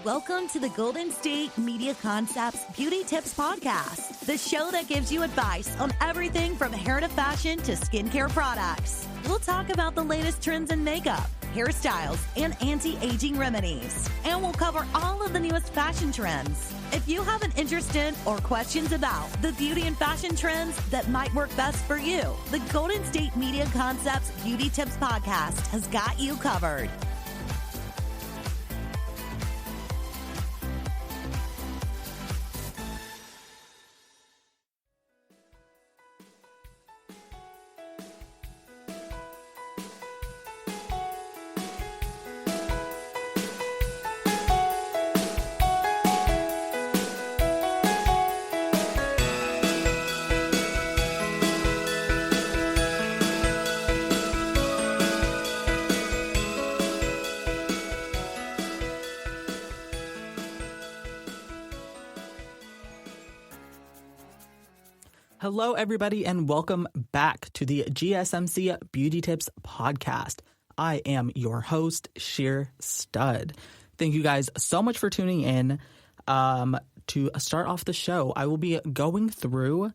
Welcome to the Golden State Media Concepts Beauty Tips Podcast, the show that gives you advice on everything from hair to fashion to skincare products. We'll talk about the latest trends in makeup, hairstyles, and anti-aging remedies. And we'll cover all of the newest fashion trends. If you have an interest in or questions about the beauty and fashion trends that might work best for you, the Golden State Media Concepts Beauty Tips Podcast has got you covered. Hello, everybody, and welcome back to the GSMC Beauty Tips Podcast. I am your host, Shear Stud. Thank you guys so much for tuning in. To start off the show, I will be going through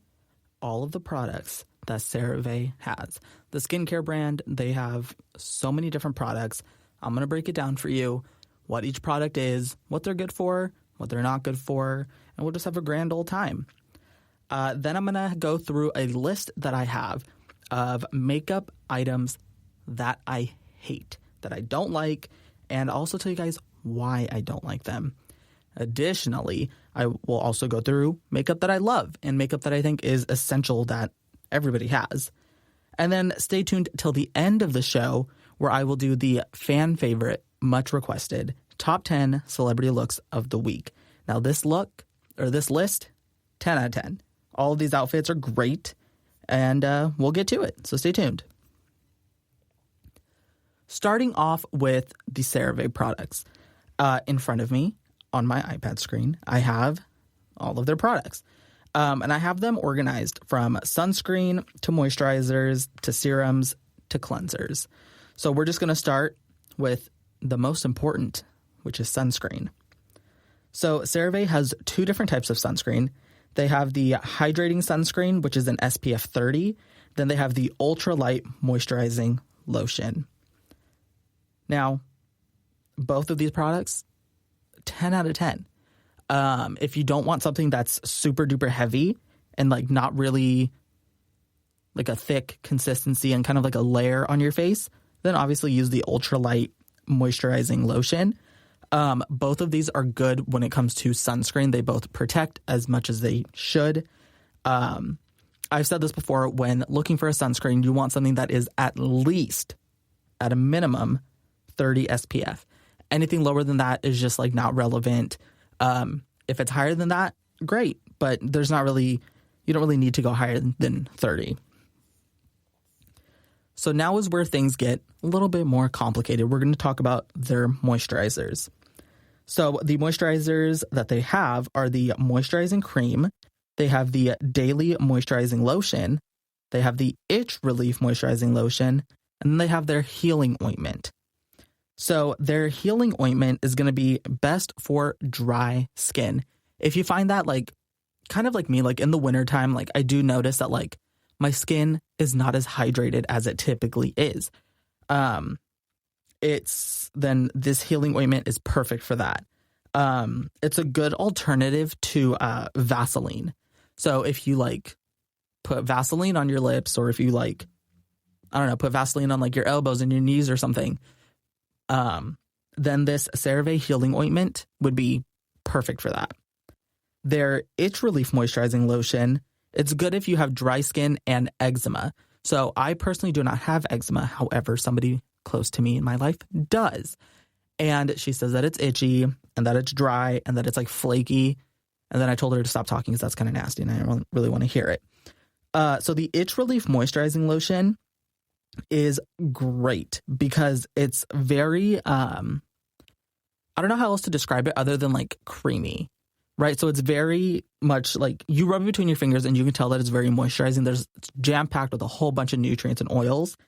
all of the products that CeraVe has. The skincare brand, they have so many different products. I'm going to break it down for you, what each product is, what they're good for, what they're not good for, and we'll just have a grand old time. Then I'm going to go through a list that I have of makeup items that I hate, that I don't like, and also tell you guys why I don't like them. Additionally, I will also go through makeup that I love and makeup that I think is essential that everybody has. And then stay tuned till the end of the show where I will do the fan favorite, much requested, top 10 celebrity looks of the week. Now this list, 10 out of 10. All of these outfits are great, and we'll get to it, so stay tuned. Starting off with the CeraVe products. In front of me, on my iPad screen, I have all of their products. And I have them organized from sunscreen to moisturizers to serums to cleansers. So we're just going to start with the most important, which is sunscreen. So CeraVe has two different types of sunscreen. They have the Hydrating sunscreen, which is an SPF 30. Then they have the Ultralight Moisturizing Lotion. Now, both of these products, 10 out of 10. If you don't want something that's super duper heavy and like not really like a thick consistency and kind of like a layer on your face, then obviously use the Ultralight Moisturizing Lotion. Both of these are good when it comes to sunscreen. They both protect as much as they should. I've said this before, when looking for a sunscreen, you want something that is at least, at a minimum, 30 SPF. Anything lower than that is just like not relevant. If it's higher than that, great, but you don't really need to go higher than 30. So now is where things get a little bit more complicated. We're going to talk about their moisturizers. So the moisturizers that they have are the Moisturizing Cream. They have the Daily Moisturizing Lotion. They have the Itch Relief Moisturizing Lotion. And then they have their Healing Ointment. So their Healing Ointment is going to be best for dry skin. If you find that, like, kind of like me, like in the wintertime, like I do notice that like my skin is not as hydrated as it typically is. Then this Healing Ointment is perfect for that. It's a good alternative to Vaseline. So if you like put Vaseline on your lips, or if you like, I don't know, put Vaseline on like your elbows and your knees or something, then this CeraVe Healing Ointment would be perfect for that. Their Itch Relief Moisturizing Lotion, it's good if you have dry skin and eczema. So I personally do not have eczema. However, somebody close to me in my life does. And she says that it's itchy and that it's dry and that it's like flaky. And then I told her to stop talking because that's kind of nasty and I don't really want to hear it. So the Itch Relief Moisturizing Lotion is great because it's very, I don't know how else to describe it other than like creamy, right? So it's very much like you rub it between your fingers and you can tell that it's very moisturizing. It's jam-packed with a whole bunch of nutrients and oils,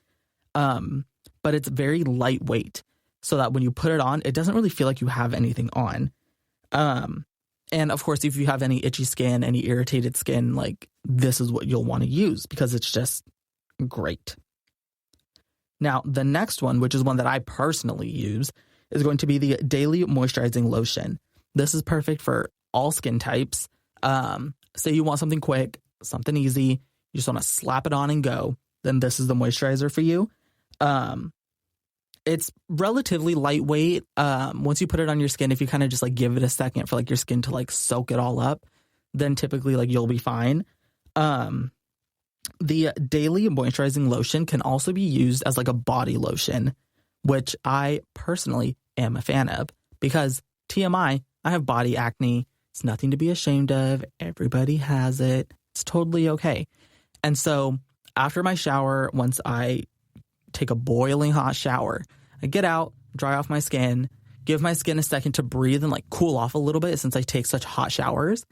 but it's very lightweight so that when you put it on, it doesn't really feel like you have anything on. And of course, if you have any itchy skin, any irritated skin, like this is what you'll want to use because it's just great. Now, the next one, which is one that I personally use, is going to be the Daily Moisturizing Lotion. This is perfect for all skin types. Say you want something quick, something easy, you just want to slap it on and go, then this is the moisturizer for you. It's relatively lightweight. Once you put it on your skin, if you kind of just like give it a second for like your skin to like soak it all up, then typically like you'll be fine. The Daily Moisturizing Lotion can also be used as like a body lotion, which I personally am a fan of because TMI, I have body acne. It's nothing to be ashamed of. Everybody has it. It's totally okay. And so after my shower, once I take a boiling hot shower, I get out, dry off my skin, give my skin a second to breathe and like cool off a little bit since I take such hot showers.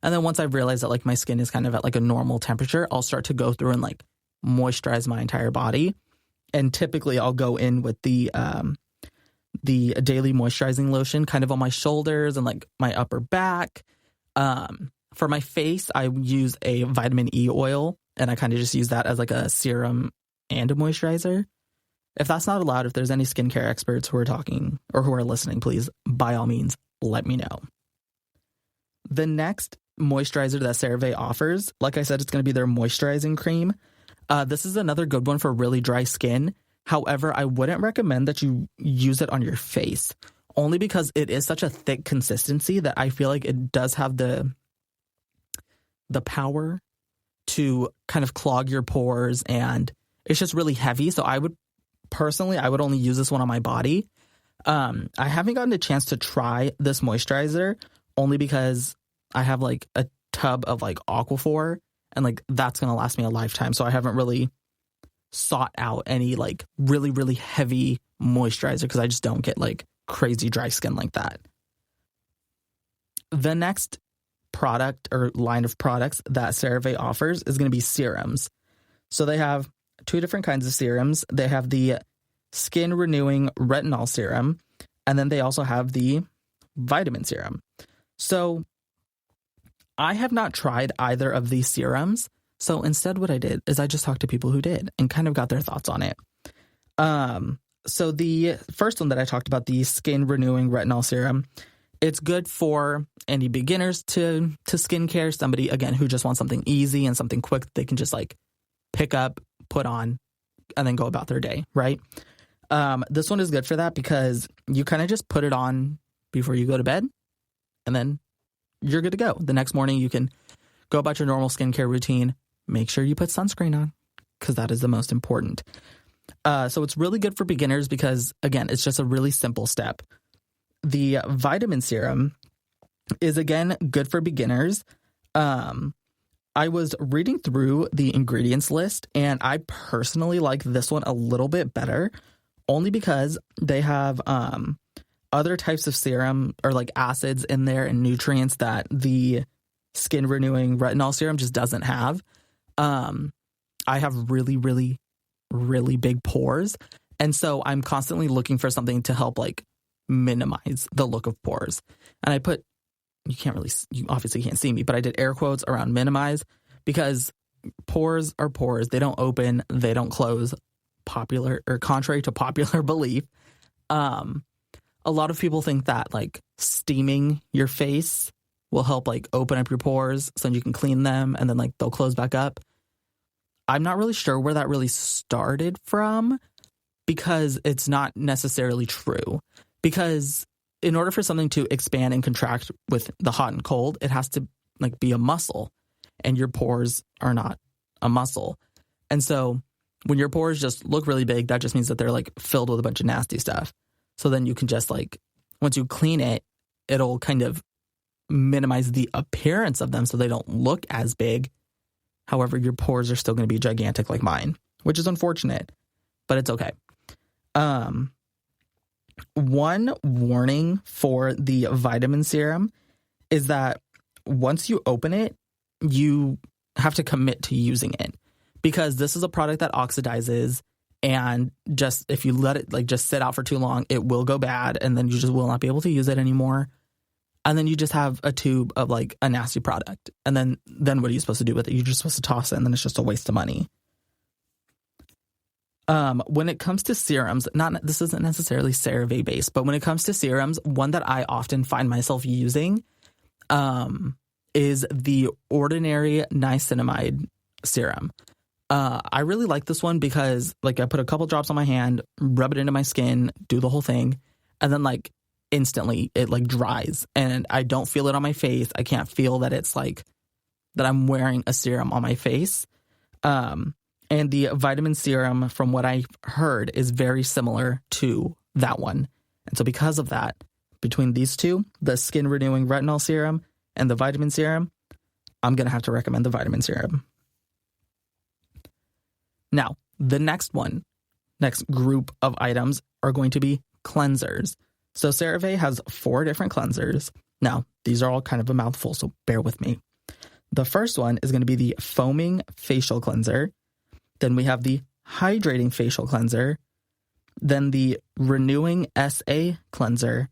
And then once I've realized that like my skin is kind of at like a normal temperature, I'll start to go through and like moisturize my entire body. And typically I'll go in with the Daily Moisturizing Lotion kind of on my shoulders and like my upper back. For my face, I use a vitamin E oil and I kind of just use that as like a serum and a moisturizer. If that's not allowed, if there's any skincare experts who are talking or who are listening, please, by all means, let me know. The next moisturizer that CeraVe offers, like I said, it's going to be their Moisturizing Cream. This is another good one for really dry skin. However, I wouldn't recommend that you use it on your face, only because it is such a thick consistency that I feel like it does have the power to kind of clog your pores, and it's just really heavy. So I would only use this one on my body. I haven't gotten a chance to try this moisturizer only because I have like a tub of like Aquaphor and like that's going to last me a lifetime. So I haven't really sought out any like really, really heavy moisturizer because I just don't get like crazy dry skin like that. The next product or line of products that CeraVe offers is going to be serums. So they have two different kinds of serums. They have the skin renewing retinol serum, and then they also have the vitamin serum. So I have not tried either of these serums. So instead what I did is I just talked to people who did and kind of got their thoughts on it. So the first one that I talked about, the skin renewing retinol serum, it's good for any beginners to skincare, somebody, again, who just wants something easy and something quick they can just like pick up, put on, and then go about their day, right? This one is good for that because you kind of just put it on before you go to bed, and then you're good to go. The next morning, you can go about your normal skincare routine. Make sure you put sunscreen on because that is the most important. So it's really good for beginners because, again, it's just a really simple step. The vitamin serum is, again, good for beginners. I was reading through the ingredients list, and I personally like this one a little bit better, only because they have other types of serum or like acids in there and nutrients that the skin renewing retinol serum just doesn't have. I have really, really, really big pores, and so I'm constantly looking for something to help like minimize the look of pores. And I put, you obviously can't see me, but I did air quotes around minimize because pores are pores. They don't open, they don't close, contrary to popular belief. A lot of people think that like steaming your face will help like open up your pores so you can clean them and then like they'll close back up. I'm not really sure where that really started from because it's not necessarily true. Because in order for something to expand and contract with the hot and cold, it has to like be a muscle, and your pores are not a muscle. And so when your pores just look really big, that just means that they're like filled with a bunch of nasty stuff. So then you can just like, once you clean it, it'll kind of minimize the appearance of them so they don't look as big. However, your pores are still going to be gigantic like mine, which is unfortunate, but it's okay. One warning for the vitamin serum is that once you open it, you have to commit to using it because this is a product that oxidizes, and just if you let it like just sit out for too long, it will go bad and then you just will not be able to use it anymore. And then you just have a tube of like a nasty product. And then what are you supposed to do with it? You're just supposed to toss it, and then it's just a waste of money. When it comes to serums, this isn't necessarily CeraVe based, but when it comes to serums, one that I often find myself using is the Ordinary Niacinamide serum. I really like this one because like I put a couple drops on my hand, rub it into my skin, do the whole thing, and then like instantly it like dries and I don't feel it on my face. I can't feel that it's like that I'm wearing a serum on my face. And the vitamin serum, from what I heard, is very similar to that one. And so because of that, between these two, the skin renewing retinol serum and the vitamin serum, I'm going to have to recommend the vitamin serum. Now, the next group of items are going to be cleansers. So CeraVe has 4 different cleansers. Now, these are all kind of a mouthful, so bear with me. The first one is going to be the Foaming Facial Cleanser. Then we have the Hydrating Facial Cleanser. Then the Renewing SA Cleanser.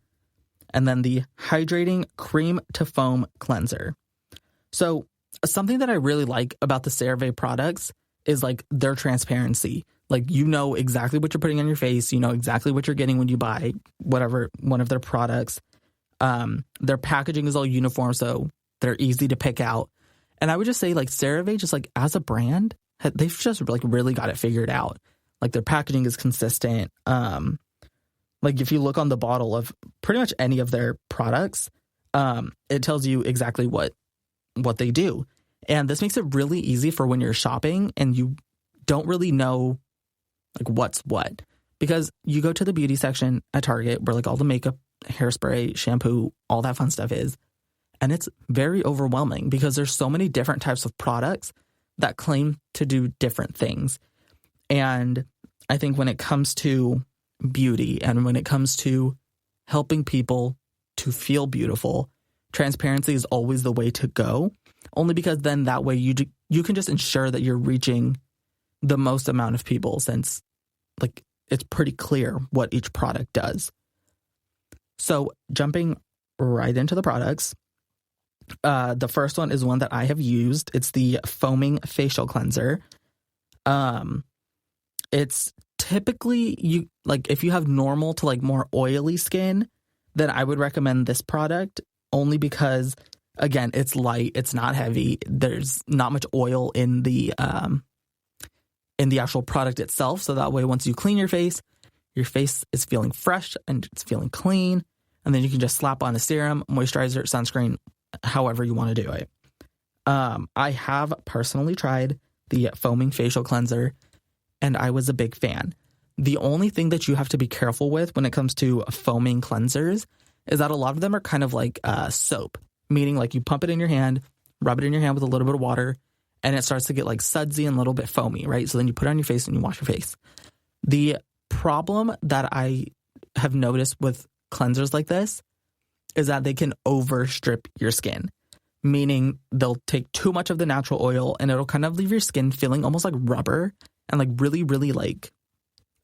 And then the Hydrating Cream to Foam Cleanser. So something that I really like about the CeraVe products is like their transparency. Like, you know exactly what you're putting on your face. You know exactly what you're getting when you buy whatever one of their products. Their packaging is all uniform, so they're easy to pick out. And I would just say like CeraVe, just like as a brand, they've just like really got it figured out. Like their packaging is consistent. Like if you look on the bottle of pretty much any of their products, it tells you exactly what they do. And this makes it really easy for when you're shopping and you don't really know like what's what. Because you go to the beauty section at Target where like all the makeup, hairspray, shampoo, all that fun stuff is. And it's very overwhelming because there's so many different types of products that claim to do different things. And I think when it comes to beauty and when it comes to helping people to feel beautiful, transparency is always the way to go. Only because then that way you can just ensure that you're reaching the most amount of people, since like it's pretty clear what each product does. So jumping right into the products, the first one is one that I have used. It's the Foaming Facial Cleanser. It's typically if you have normal to like more oily skin, then I would recommend this product, only because again, it's light, it's not heavy, there's not much oil in the actual product itself. So that way, once you clean your face is feeling fresh and it's feeling clean. And then you can just slap on a serum, moisturizer, sunscreen, however you want to do it. I have personally tried the Foaming Facial Cleanser, and I was a big fan. The only thing that you have to be careful with when it comes to foaming cleansers is that a lot of them are kind of like soap, meaning like you pump it in your hand, rub it in your hand with a little bit of water, and it starts to get like sudsy and a little bit foamy, right? So then you put it on your face and you wash your face. The problem that I have noticed with cleansers like this is that they can overstrip your skin, meaning they'll take too much of the natural oil and it'll kind of leave your skin feeling almost like rubber and like really, really like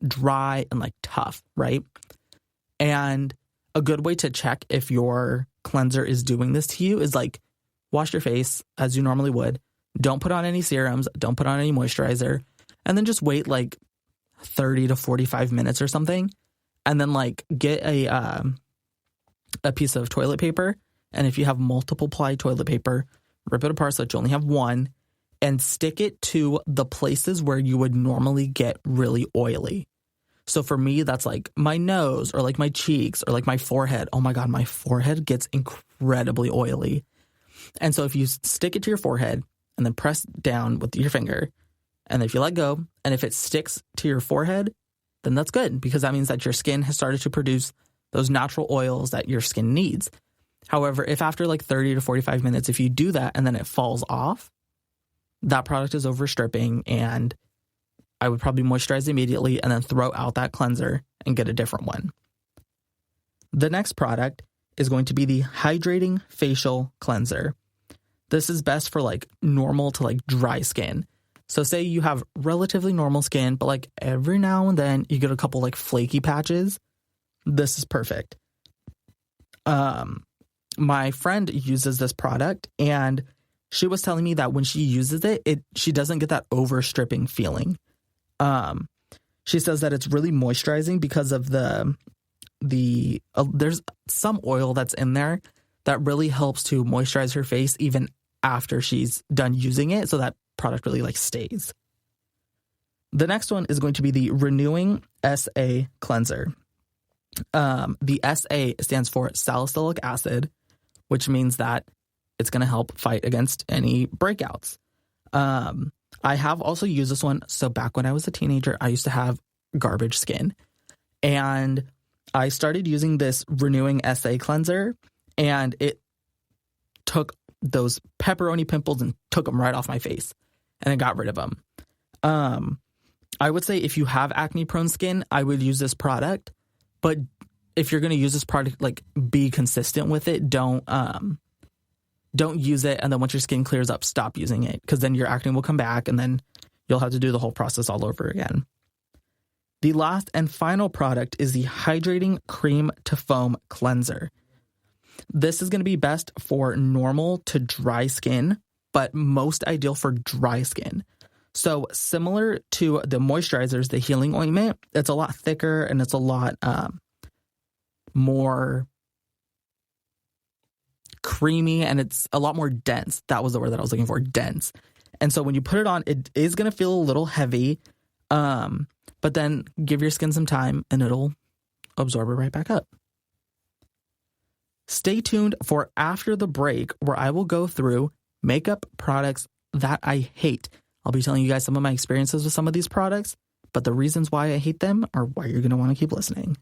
dry and like tough, right? And a good way to check if your cleanser is doing this to you is like wash your face as you normally would. Don't put on any serums. Don't put on any moisturizer. And then just wait like 30 to 45 minutes or something. And then like get a piece of toilet paper. And if you have multiple ply toilet paper, rip it apart so that you only have one and stick it to the places where you would normally get really oily. So for me, that's like my nose or like my cheeks or like my forehead. Oh my God, my forehead gets incredibly oily. And so if you stick it to your forehead and then press down with your finger, and if you let go, and if it sticks to your forehead, then that's good, because that means that your skin has started to produce those natural oils that your skin needs. However, if after like 30 to 45 minutes, if you do that and then it falls off, that product is overstripping, and I would probably moisturize immediately and then throw out that cleanser and get a different one. The next product is going to be the Hydrating Facial Cleanser. This is best for like normal to like dry skin. So say you have relatively normal skin, but like every now and then you get a couple like flaky patches. This is perfect. my friend uses this product, and she was telling me that when she uses it, she doesn't get that over-stripping feeling. She says that it's really moisturizing because of there's some oil that's in there that really helps to moisturize her face even after she's done using it, so that product really like stays. The next one is going to be the Renewing SA Cleanser. The SA stands for salicylic acid, which means that it's going to help fight against any breakouts. I have also used this one. So back when I was a teenager, I used to have garbage skin. And I started using this Renewing SA Cleanser, and it took those pepperoni pimples and took them right off my face. And it got rid of them. I would say if you have acne-prone skin, I would use this product. But if you're going to use this product, like, be consistent with it. Don't use it, and then once your skin clears up, stop using it, because then your acne will come back, and then you'll have to do the whole process all over again. The last and final product is the Hydrating Cream to Foam Cleanser. This is going to be best for normal to dry skin, but most ideal for dry skin. So similar to the moisturizers, the healing ointment, it's a lot thicker and it's a lot more creamy, and it's a lot more dense. That was the word that I was looking for, dense. And so when you put it on, it is going to feel a little heavy, but then give your skin some time and it'll absorb it right back up. Stay tuned for after the break, where I will go through makeup products that I hate. I'll be telling you guys some of my experiences with some of these products, but the reasons why I hate them are why you're going to want to keep listening.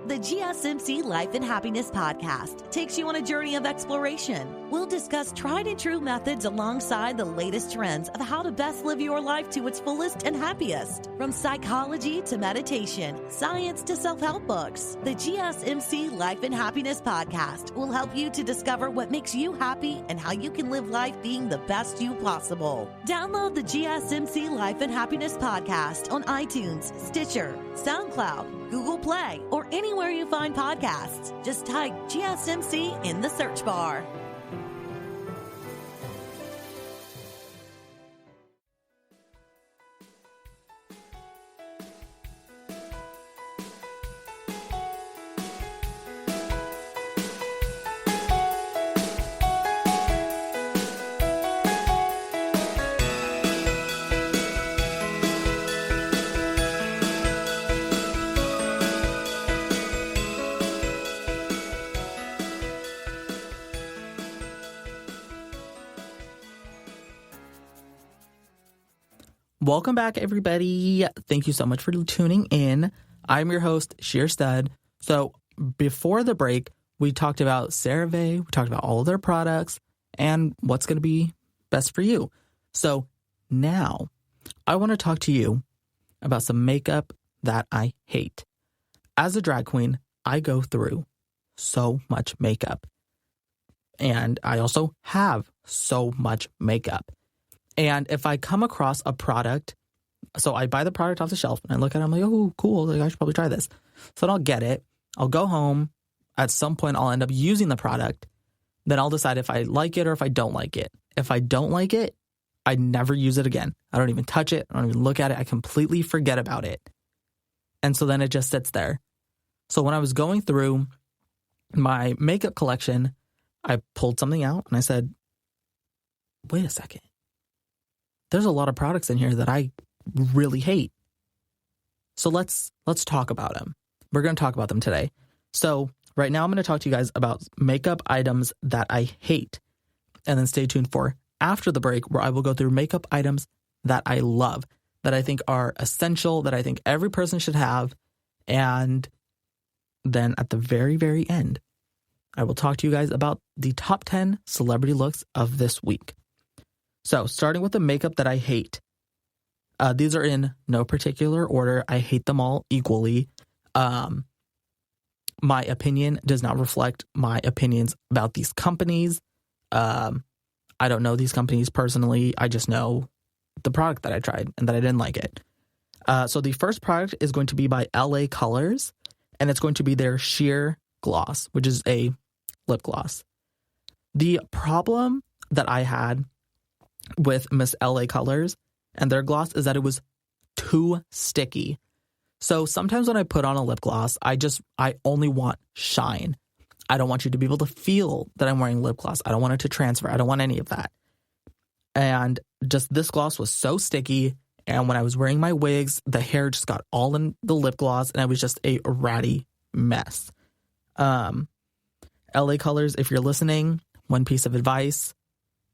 The GSMC Life and Happiness podcast takes you on a journey of exploration. We'll discuss tried and true methods alongside the latest trends of how to best live your life to its fullest and happiest. From psychology to meditation, science to self-help books, the GSMC Life and Happiness podcast will help you to discover what makes you happy and how you can live life being the best you possible. Download the GSMC Life and Happiness podcast on iTunes, Stitcher, SoundCloud, Google Play, or anywhere you find podcasts. Just type GSMC in the search bar. Welcome back, everybody. Thank you so much for tuning in. I'm your host, Shear Stud. So before the break, we talked about CeraVe, we talked about all of their products and what's going to be best for you. So now I want to talk to you about some makeup that I hate. As a drag queen, I go through so much makeup. And I also have so much makeup. And if I come across a product, so I buy the product off the shelf and I look at it, I'm like, oh, cool, like, I should probably try this. So then I'll get it. I'll go home. At some point, I'll end up using the product. Then I'll decide if I like it or if I don't like it. If I don't like it, I never use it again. I don't even touch it. I don't even look at it. I completely forget about it. And so then it just sits there. So when I was going through my makeup collection, I pulled something out and I said, wait a second. There's a lot of products in here that I really hate. So let's talk about them. We're going to talk about them today. So right now I'm going to talk to you guys about makeup items that I hate. And then stay tuned for after the break, where I will go through makeup items that I love, that I think are essential, that I think every person should have. And then at the very, very end, I will talk to you guys about the top 10 celebrity looks of this week. So starting with the makeup that I hate. These are in no particular order. I hate them all equally. My opinion does not reflect my opinions about these companies. I don't know these companies personally. I just know the product that I tried and that I didn't like it. So the first product is going to be by LA Colors. and it's going to be their Sheer Gloss, which is a lip gloss. The problem that I had with Miss LA Colors and their gloss is that it was too sticky. So sometimes when I put on a lip gloss, I only want shine. I don't want you to be able to feel that I'm wearing lip gloss. I don't want it to transfer. I don't want any of that. And just this gloss was so sticky. And when I was wearing my wigs, the hair just got all in the lip gloss and it was just a ratty mess. LA Colors, if you're listening, one piece of advice,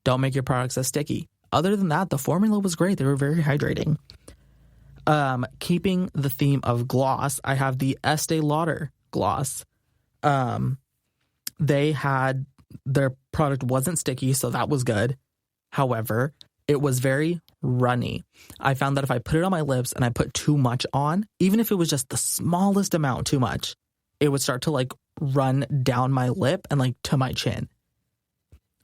don't make your products as sticky. Other than that, the formula was great. They were very hydrating. Keeping the theme of gloss, I have the Estee Lauder gloss. They had, their product wasn't sticky, so that was good. However, it was very runny. I found that if I put it on my lips and I put too much on, even if it was just the smallest amount too much, it would start to like run down my lip and like to my chin,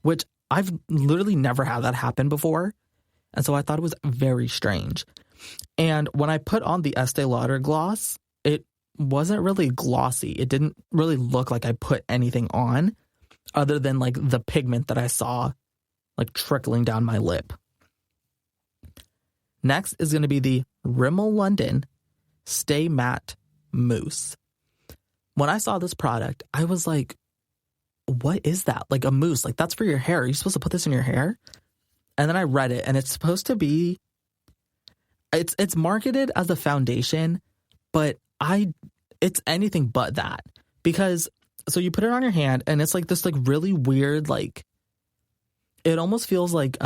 which I've literally never had that happen before. And so I thought it was very strange. And when I put on the Estee Lauder gloss, it wasn't really glossy. It didn't really look like I put anything on other than like the pigment that I saw like trickling down my lip. Next is going to be the Rimmel London Stay Matte Mousse. When I saw this product, I was like, what is that? Like a mousse, like that's for your hair. Are you supposed to put this in your hair? And then I read it and it's supposed to be, it's marketed as a foundation, but it's anything but that. Because, so you put it on your hand and it's like this like really weird, like, it almost feels like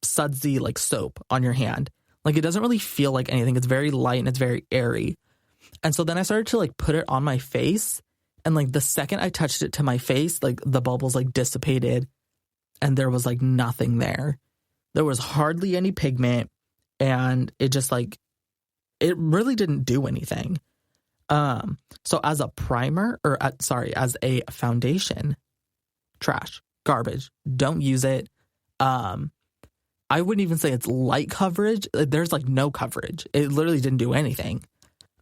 sudsy like soap on your hand. Like it doesn't really feel like anything. It's very light and it's very airy. And so then I started to like put it on my face, and like the second I touched it to my face, like the bubbles like dissipated and there was like nothing there. There was hardly any pigment and it just like, it really didn't do anything. So as a primer as a foundation, trash, garbage, don't use it. I wouldn't even say it's light coverage. There's like no coverage. It literally didn't do anything.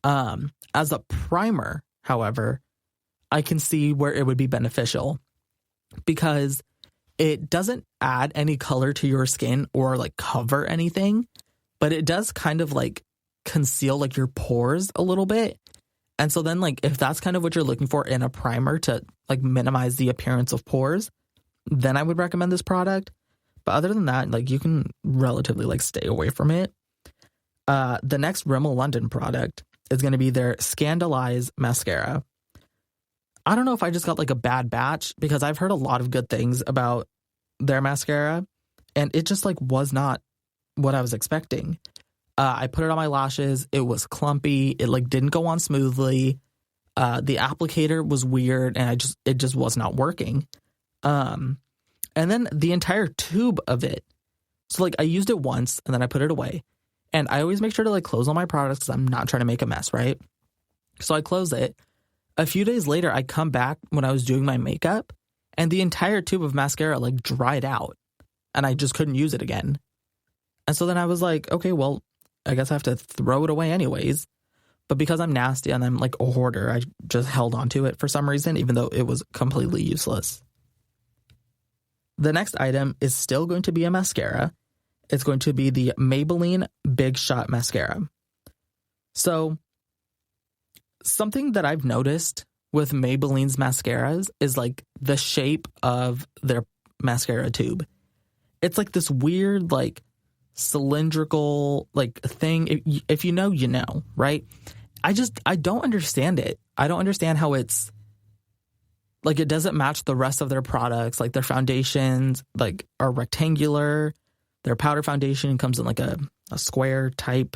As a primer, however, I can see where it would be beneficial because it doesn't add any color to your skin or like cover anything, but it does kind of like conceal like your pores a little bit. And so then like if that's kind of what you're looking for in a primer to like minimize the appearance of pores, then I would recommend this product. But other than that, like you can relatively like stay away from it. The next Rimmel London product is going to be their Scandalize Mascara. I don't know if I just got like a bad batch because I've heard a lot of good things about their mascara and it just like was not what I was expecting. I put it on my lashes. It was clumpy. It like didn't go on smoothly. The applicator was weird and it just was not working. And then the entire tube of it. So like I used it once and then I put it away. And I always make sure to like close all my products because I'm not trying to make a mess, right? So I close it. A few days later, I come back when I was doing my makeup and the entire tube of mascara like dried out and I just couldn't use it again. And so then I was like, okay, well, I guess I have to throw it away anyways. But because I'm nasty and I'm like a hoarder, I just held on to it for some reason, even though it was completely useless. The next item is still going to be a mascara. It's going to be the Maybelline Big Shot Mascara. So something that I've noticed with Maybelline's mascaras is like the shape of their mascara tube. It's like this weird, like cylindrical, like thing. If you know, you know, right? I don't understand it. I don't understand how it's like, it doesn't match the rest of their products. Like their foundations, like are rectangular. Their powder foundation comes in like a square type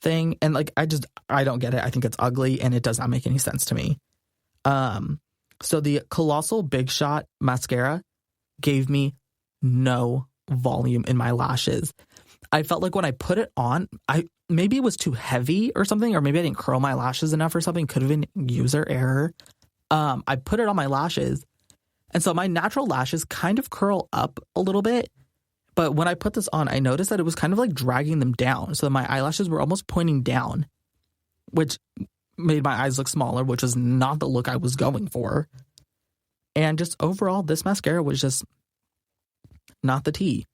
thing. And like, I don't get it. I think it's ugly and it does not make any sense to me. So the Colossal Big Shot Mascara gave me no volume in my lashes. I felt like when I put it on, maybe it was too heavy or something, or maybe I didn't curl my lashes enough or something. Could have been user error. I put it on my lashes. And so my natural lashes kind of curl up a little bit. But when I put this on, I noticed that it was kind of like dragging them down. So my eyelashes were almost pointing down. which made my eyes look smaller, which is not the look I was going for. And just overall, this mascara was just not the tea.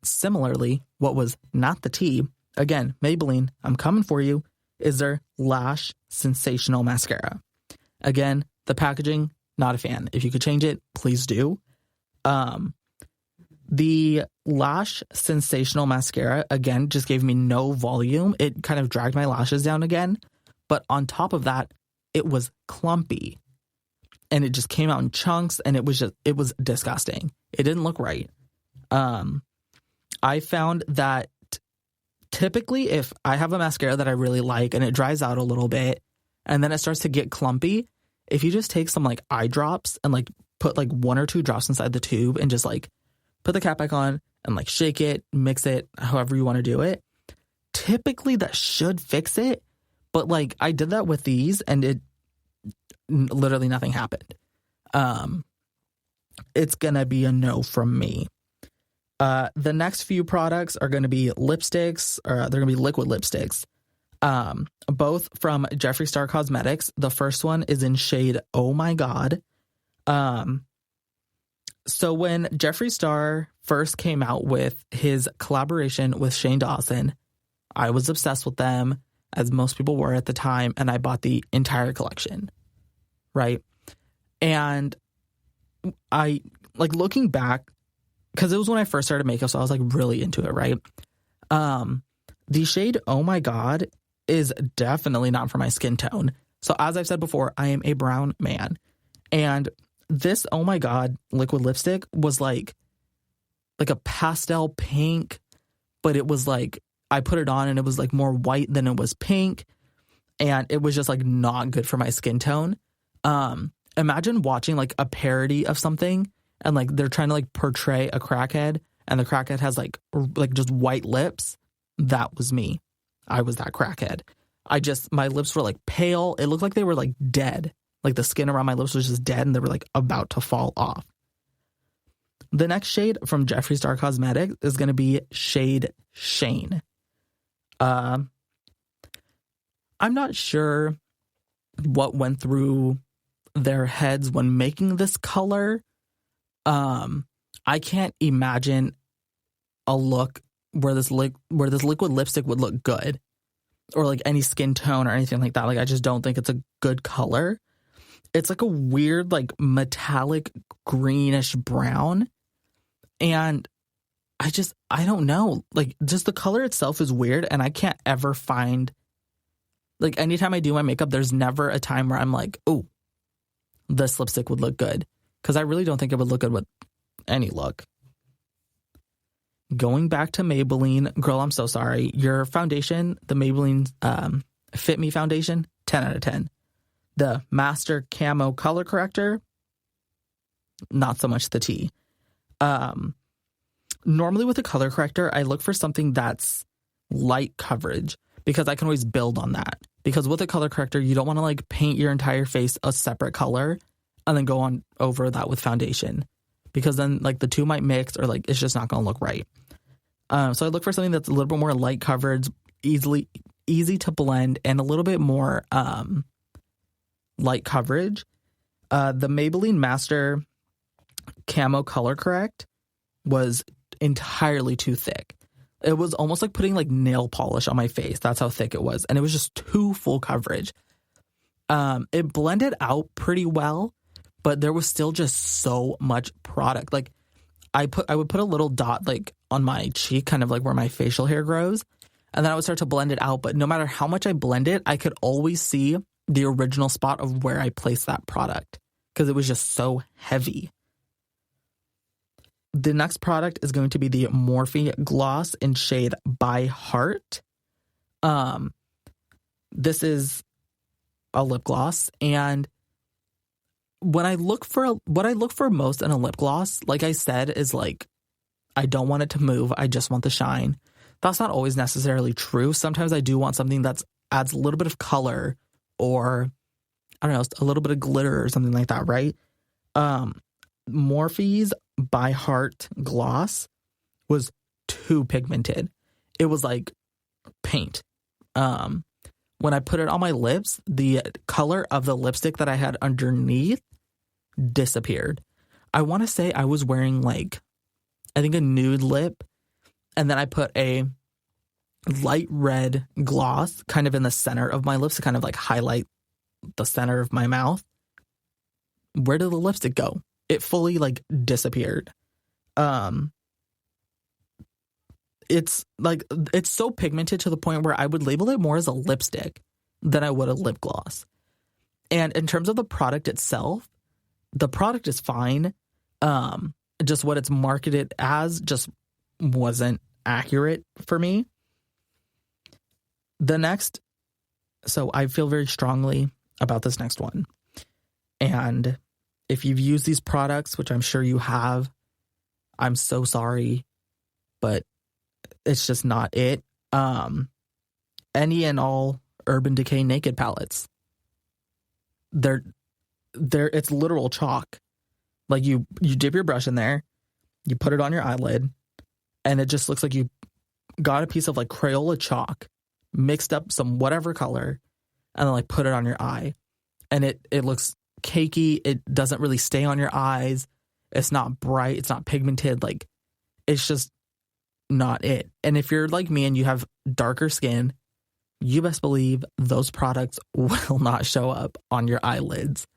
Similarly, what was not the tea, again, Maybelline, I'm coming for you, is their Lash Sensational Mascara. Again, the packaging, not a fan. If you could change it, please do. The Lash Sensational Mascara, again, just gave me no volume. It kind of dragged my lashes down again. But on top of that, it was clumpy. And it just came out in chunks, and it was disgusting. It didn't look right. I found that typically if I have a mascara that I really like and it dries out a little bit and then it starts to get clumpy, if you just take some like eye drops and like put like 1 or 2 drops inside the tube and just like put the cap back on and like shake it, mix it, however you want to do it, typically that should fix it. But like I did that with these and it literally nothing happened. It's gonna be a no from me. The next few products are going to be lipsticks, or they're going to be liquid lipsticks, both from Jeffree Star Cosmetics. The first one is in shade Oh My God. So when Jeffree Star first came out with his collaboration with Shane Dawson, I was obsessed with them, as most people were at the time, and I bought the entire collection, right? And I, like, looking back, because it was when I first started makeup, so I was like really into it, right? The shade Oh My God is definitely not for my skin tone. So as I've said before, I am a brown man. And this Oh My God liquid lipstick was like a pastel pink, but it was like, I put it on and it was like more white than it was pink. And it was just like not good for my skin tone. Imagine watching like a parody of something and like they're trying to like portray a crackhead and the crackhead has like just white lips. That was me. I was that crackhead. My lips were like pale. It looked like they were like dead. Like the skin around my lips was just dead and they were like about to fall off. The next shade from Jeffree Star Cosmetics is going to be shade Shane. I'm not sure what went through their heads when making this color. I can't imagine a look where this liquid lipstick would look good, or like any skin tone or anything like that. Like I just don't think it's a good color. It's like a weird like metallic greenish brown, and I don't know. Like just the color itself is weird, and I can't ever find, like, anytime I do my makeup, there's never a time where I'm like, oh, this lipstick would look good. Because I really don't think it would look good with any look. Going back to Maybelline, girl, I'm so sorry. Your foundation, the Maybelline Fit Me foundation, 10 out of 10. The Master Camo Color Corrector, not so much the tea. Normally with a color corrector, I look for something that's light coverage because I can always build on that. Because with a color corrector, you don't want to like paint your entire face a separate color and then go on over that with foundation, because then like the two might mix or like it's just not going to look right. So I look for something that's a little bit more light coverage, easy to blend, and a little bit more light coverage. The Maybelline Master Camo Color Correct was entirely too thick. It was almost like putting like nail polish on my face. That's how thick it was. And it was just too full coverage. It blended out pretty well, but there was still just so much product. Like I would put a little dot like on my cheek, kind of like where my facial hair grows. And then I would start to blend it out. But no matter how much I blend it, I could always see the original spot of where I placed that product because it was just so heavy. The next product is going to be the Morphe Gloss in shade By Heart. This is a lip gloss, and what I look for most in a lip gloss, like I said, is like I don't want it to move. I just want the shine. That's not always necessarily true. Sometimes I do want something that adds a little bit of color, or I don't know, a little bit of glitter or something like that, right? Morphe's By Heart gloss was too pigmented. It was like paint. when I put it on my lips, the color of the lipstick that I had underneath disappeared. I want to say I was wearing like, I think a nude lip, and then I put a light red gloss kind of in the center of my lips to kind of like highlight the center of my mouth. Where did the lipstick go? It fully like disappeared. It's like, it's so pigmented to the point where I would label it more as a lipstick than I would a lip gloss. And in terms of the product itself, the product is fine. Just what it's marketed as just wasn't accurate for me. So I feel very strongly about this next one. And if you've used these products, which I'm sure you have, I'm so sorry, but it's just not it. Any and all Urban Decay Naked palettes. It's literal chalk. Like you dip your brush in there, you put it on your eyelid, and it just looks like you got a piece of like Crayola chalk, mixed up some whatever color, and then like put it on your eye. And it looks cakey. It doesn't really stay on your eyes. It's not bright. It's not pigmented. Like, it's just not it. And if you're like me and you have darker skin, you best believe those products will not show up on your eyelids.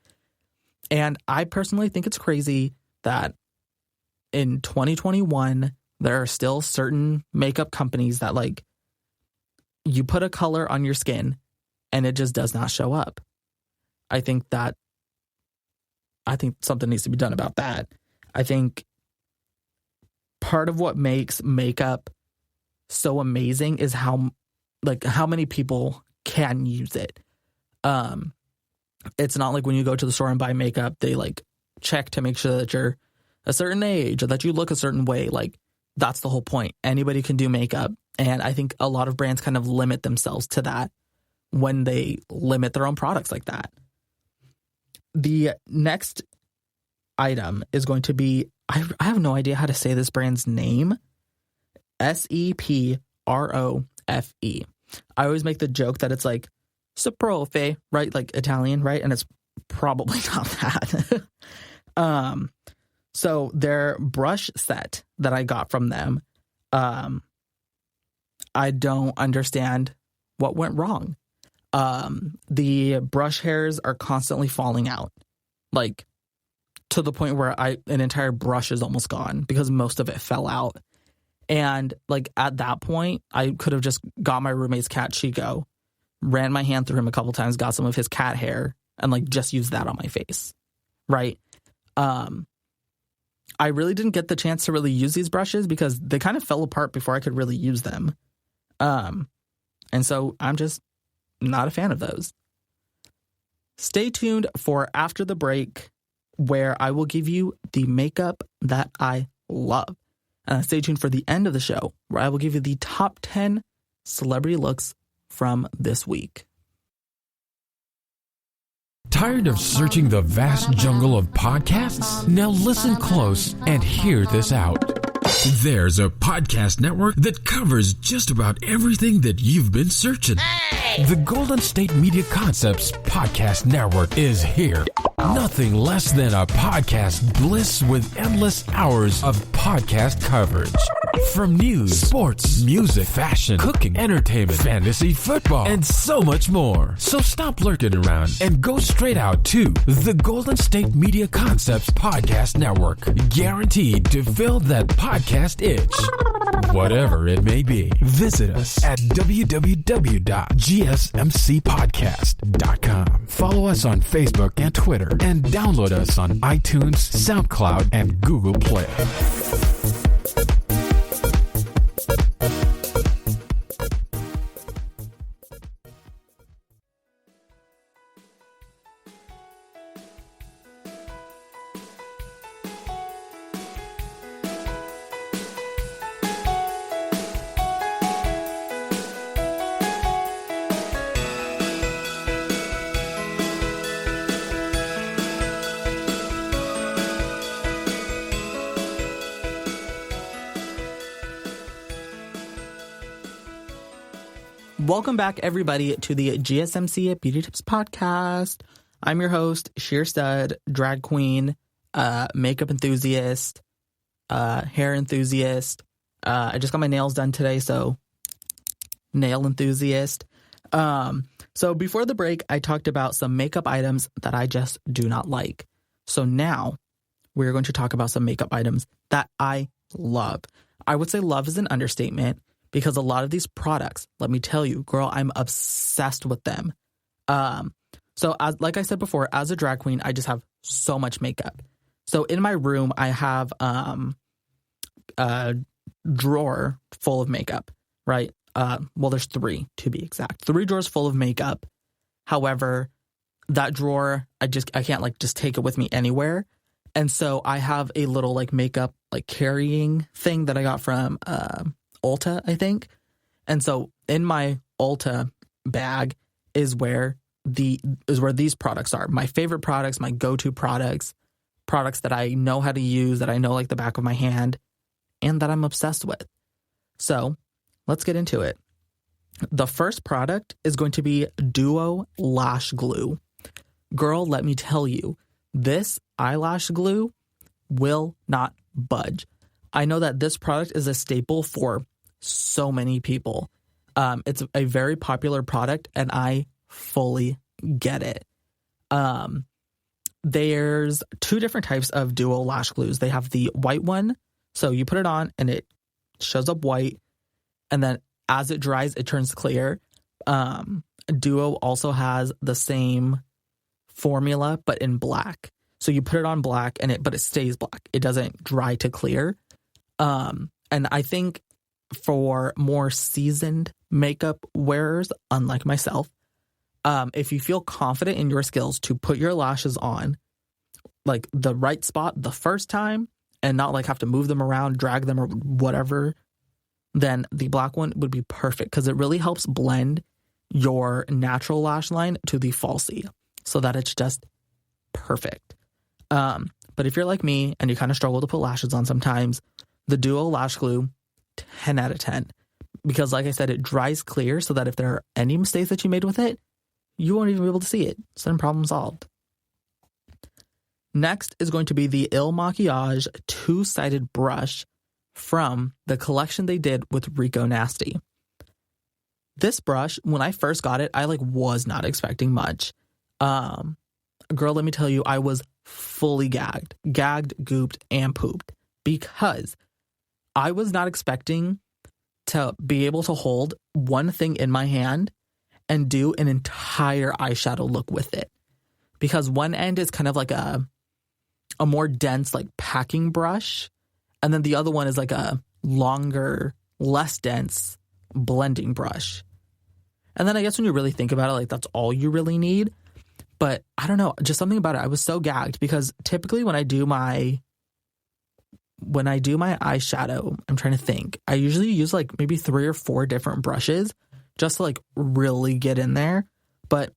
And I personally think it's crazy that in 2021, there are still certain makeup companies that like, you put a color on your skin and it just does not show up. I think something needs to be done about that. I think part of what makes makeup so amazing is how many people can use it. It's not like when you go to the store and buy makeup, they like check to make sure that you're a certain age or that you look a certain way. Like, that's the whole point. Anybody can do makeup. And I think a lot of brands kind of limit themselves to that when they limit their own products like that. The next item is going to be, I have no idea how to say this brand's name. SEPROFE. I always make the joke that it's like Saprofe, right? Like Italian, right? And it's probably not that. So their brush set that I got from them, I don't understand what went wrong. The brush hairs are constantly falling out, like to the point where an entire brush is almost gone because most of it fell out. And like at that point, I could have just got my roommate's cat Chico, ran my hand through him a couple times, got some of his cat hair, and like just used that on my face, right? I really didn't get the chance to really use these brushes because they kind of fell apart before I could really use them. And so I'm just not a fan of those. Stay tuned for after the break, where I will give you the makeup that I love. And stay tuned for the end of the show, where I will give you the top 10 celebrity looks from this week. Tired of searching the vast jungle of podcasts? Now listen close and hear this out. There's a podcast network that covers just about everything that you've been searching. Hey! The Golden State Media Concepts Podcast Network is here. Nothing less than a podcast bliss with endless hours of podcast coverage. From news, sports, music, fashion, cooking, entertainment, fantasy, football, and so much more. So stop lurking around and go straight out to the Golden State Media Concepts Podcast Network. Guaranteed to fill that podcast itch. Whatever it may be. Visit us at www.gsmcpodcast.com. Follow us on Facebook and Twitter, and download us on iTunes, SoundCloud, and Google Play. Welcome back, everybody, to the GSMC Beauty Tips Podcast. I'm your host, Shear Stud, drag queen, makeup enthusiast, hair enthusiast. I just got my nails done today, so nail enthusiast. So before the break, I talked about some makeup items that I just do not like. So now we're going to talk about some makeup items that I love. I would say love is an understatement because a lot of these products, let me tell you, girl, I'm obsessed with them. So like I said before, as a drag queen, I just have so much makeup. So in my room, I have a drawer full of makeup, right? Well, there's 3 to be exact. 3 drawers full of makeup. However, that drawer, I can't like just take it with me anywhere. And so I have a little like makeup like carrying thing that I got from Ulta, I think. And so in my Ulta bag is where these products are. My favorite products, my go-to products that I know how to use, that I know like the back of my hand, and that I'm obsessed with. So let's get into it. The first product is going to be Duo Lash Glue. Girl, let me tell you, this eyelash glue will not budge. I know that this product is a staple for so many people. It's a very popular product, and I fully get it. There's 2 different types of Duo Lash Glues. They have the white one, so you put it on and it shows up white, and then as it dries, it turns clear. Duo also has the same formula, but in black. So you put it on black, but it stays black. It doesn't dry to clear. And I think for more seasoned makeup wearers, unlike myself, if you feel confident in your skills to put your lashes on like the right spot the first time and not like have to move them around, drag them or whatever, then the black one would be perfect because it really helps blend your natural lash line to the falsie so that it's just perfect. But if you're like me and you kind of struggle to put lashes on sometimes, the Duo Lash Glue, 10 out of 10. Because like I said, it dries clear so that if there are any mistakes that you made with it, you won't even be able to see it. So then problem solved. Next is going to be the Il Makiage 2-sided brush from the collection they did with Rico Nasty. This brush, when I first got it, I was not expecting much. Girl, let me tell you, I was fully gagged, gooped, and pooped because I was not expecting to be able to hold one thing in my hand and do an entire eyeshadow look with it. Because one end is kind of like a more dense, like packing brush. And then the other one is like a longer, less dense blending brush. And then I guess when you really think about it, like that's all you really need. But I don't know, just something about it. I was so gagged because typically when I do my eyeshadow, I'm trying to think, I usually use like maybe 3 or 4 different brushes just to like really get in there. But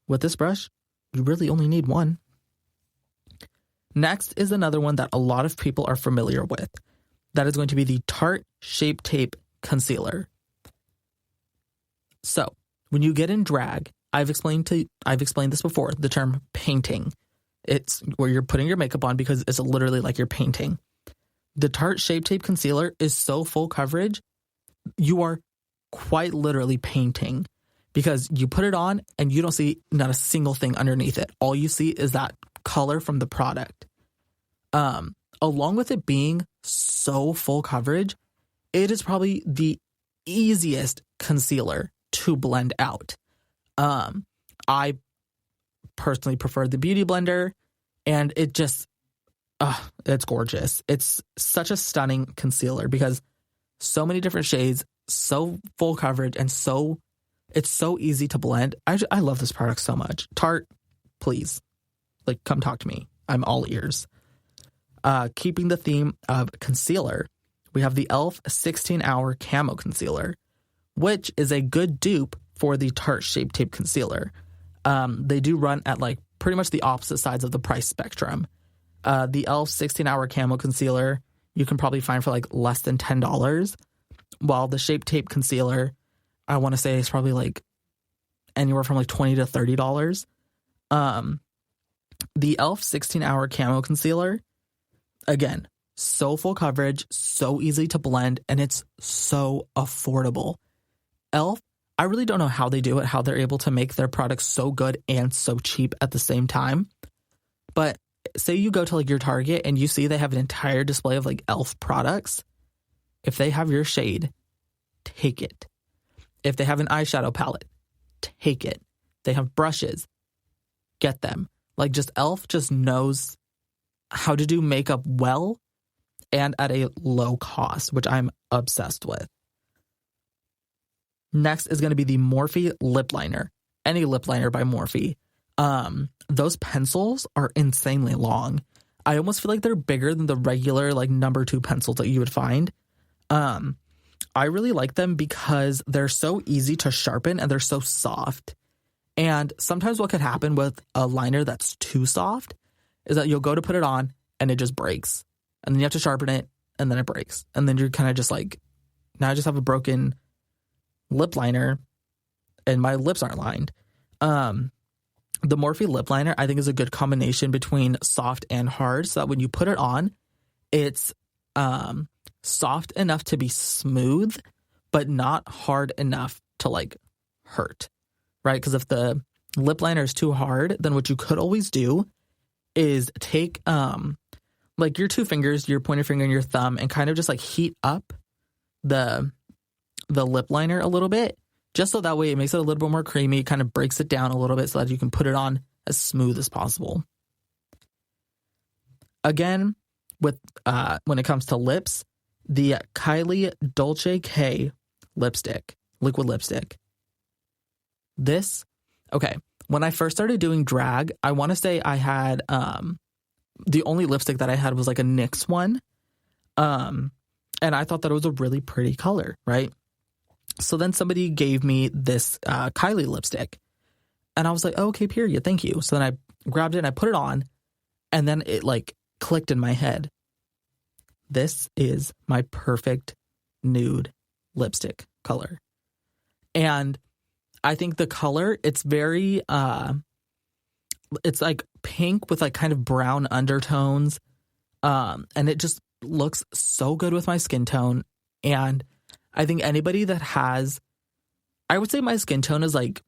with this brush, you really only need one. Next is another one that a lot of people are familiar with. That is going to be the Tarte Shape Tape Concealer. So when you get in drag, I've explained this before, the term painting. It's where you're putting your makeup on because it's literally like you're painting. The Tarte Shape Tape Concealer is so full coverage, you are quite literally painting because you put it on and you don't see not a single thing underneath it. All you see is that color from the product. Along with it being so full coverage, it is probably the easiest concealer to blend out. I personally prefer the Beauty Blender, and it just, it's gorgeous. It's such a stunning concealer because so many different shades, so full coverage, and it's so easy to blend. I love this product so much. Tarte, please, come talk to me. I'm all ears. Keeping the theme of concealer, we have the e.l.f. 16-Hour Camo Concealer, which is a good dupe for the Tarte Shape Tape Concealer. They do run at pretty much the opposite sides of the price spectrum. The e.l.f. 16-Hour Camo Concealer you can probably find for less than $10, while the Shape Tape Concealer I want to say it's probably like anywhere from like $20 to $30. The e.l.f. 16-hour Camo Concealer, again, so full coverage, so easy to blend, and it's so affordable. e.l.f., I really don't know how they do it, how they're able to make their products so good and so cheap at the same time. But say you go to like your Target and you see they have an entire display of like e.l.f. products. If they have your shade, take it. If they have an eyeshadow palette, take it. They have brushes, get them. Like just e.l.f. just knows how to do makeup well and at a low cost, which I'm obsessed with. Next is going to be the Morphe Lip Liner. Any lip liner by Morphe. Those pencils are insanely long. I almost feel like they're bigger than the regular like number 2 pencils that you would find. I really like them because they're so easy to sharpen and they're so soft. And sometimes what could happen with a liner that's too soft is that you'll go to put it on and it just breaks. And then you have to sharpen it and then it breaks. And then you're kind of just like, now I just have a broken lip liner and my lips aren't lined. The Morphe Lip Liner I think is a good combination between soft and hard, so that when you put it on, it's soft enough to be smooth, but not hard enough to like hurt, right? Because if the lip liner is too hard, then what you could always do is take like your 2 fingers, your pointer finger and your thumb, and kind of just like heat up the lip liner a little bit, just so that way it makes it a little bit more creamy, kind of breaks it down a little bit so that you can put it on as smooth as possible. Again, with when it comes to lips, the Kylie Dolce K lipstick, liquid lipstick. This, okay, when I first started doing drag, I want to say I had, the only lipstick that I had was like a NYX one. And I thought that it was a really pretty color, right? So then somebody gave me this Kylie lipstick. And I was like, oh, okay, period, thank you. So then I grabbed it and I put it on. And then it like clicked in my head. This is my perfect nude lipstick color. And I think the color, it's very, it's like pink with like kind of brown undertones. And it just looks so good with my skin tone. And I think anybody that has, I would say my skin tone is like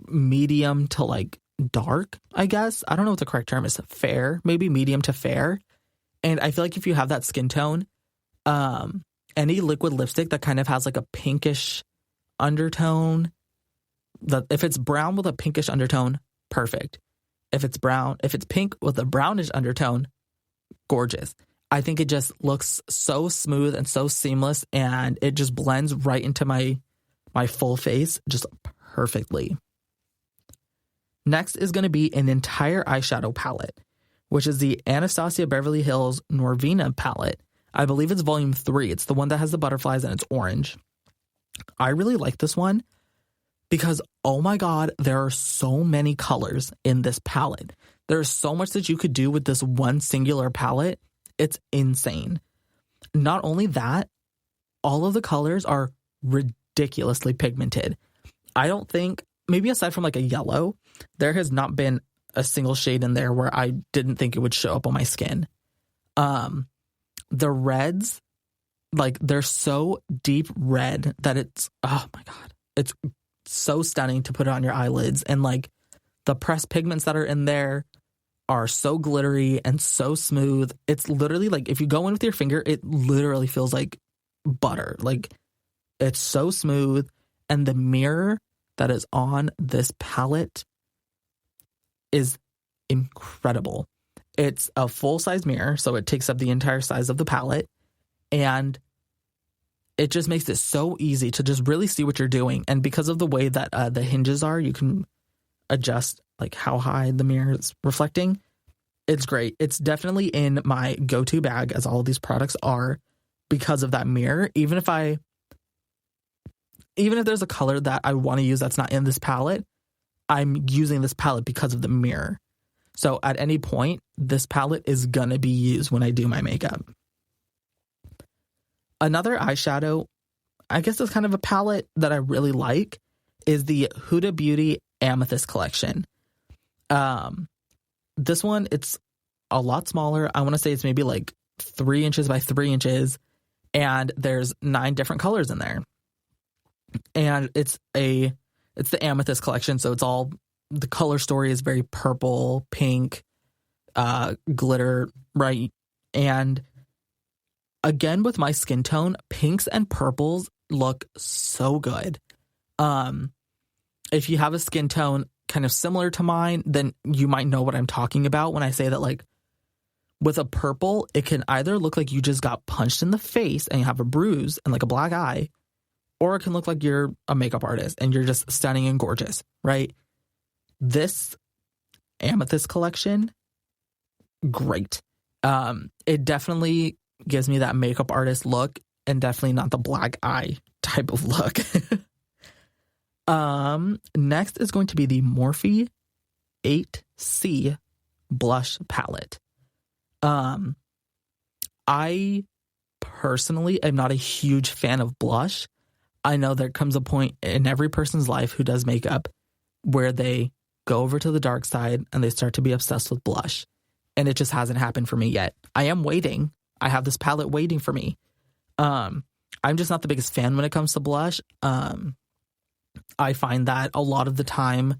medium to like dark, I guess. I don't know what the correct term is. Fair, maybe medium to fair. And I feel like if you have that skin tone, any liquid lipstick that kind of has like a pinkish undertone, that if it's brown with a pinkish undertone, perfect. If it's pink with a brownish undertone, gorgeous. I think it just looks so smooth and so seamless, and it just blends right into my full face just perfectly. Next is going to be an entire eyeshadow palette, which is the Anastasia Beverly Hills Norvina palette. I believe it's volume 3. It's the one that has the butterflies and it's orange. I really like this one because, oh my God, there are so many colors in this palette. There's so much that you could do with this one singular palette. It's insane. Not only that, all of the colors are ridiculously pigmented. I don't think, maybe aside from like a yellow, there has not been a single shade in there where I didn't think it would show up on my skin. The reds, like they're so deep red that it's, oh my God, it's so stunning to put it on your eyelids. And like the pressed pigments that are in there are so glittery and so smooth. It's literally like if you go in with your finger, it literally feels like butter. Like it's so smooth. And the mirror that is on this palette is incredible. It's a full-size mirror, so it takes up the entire size of the palette. And it just makes it so easy to just really see what you're doing. And because of the way that the hinges are, you can adjust like how high the mirror is reflecting. It's great. It's definitely in my go-to bag, as all of these products are, because of that mirror. Even if there's a color that I want to use that's not in this palette, I'm using this palette because of the mirror. So at any point, this palette is gonna be used when I do my makeup. Another eyeshadow, I guess it's kind of a palette that I really like, is the Huda Beauty Amethyst collection. This one, it's a lot smaller. I want to say it's maybe like 3 inches by 3 inches, and there's 9 different colors in there. And it's the Amethyst collection, so it's all, the color story is very purple, pink, glitter, right? And again, with my skin tone, pinks and purples look so good. If you have a skin tone kind of similar to mine, then you might know what I'm talking about when I say that, like, with a purple, it can either look like you just got punched in the face and you have a bruise and like a black eye, or it can look like you're a makeup artist and you're just stunning and gorgeous, right? This Amethyst collection, great. It definitely gives me that makeup artist look, and definitely not the black eye type of look. Next is going to be the Morphe 8C blush palette. I personally am not a huge fan of blush. I know there comes a point in every person's life who does makeup where they go over to the dark side and they start to be obsessed with blush. And it just hasn't happened for me yet. I am waiting. I have this palette waiting for me. I'm just not the biggest fan when it comes to blush. I find that a lot of the time,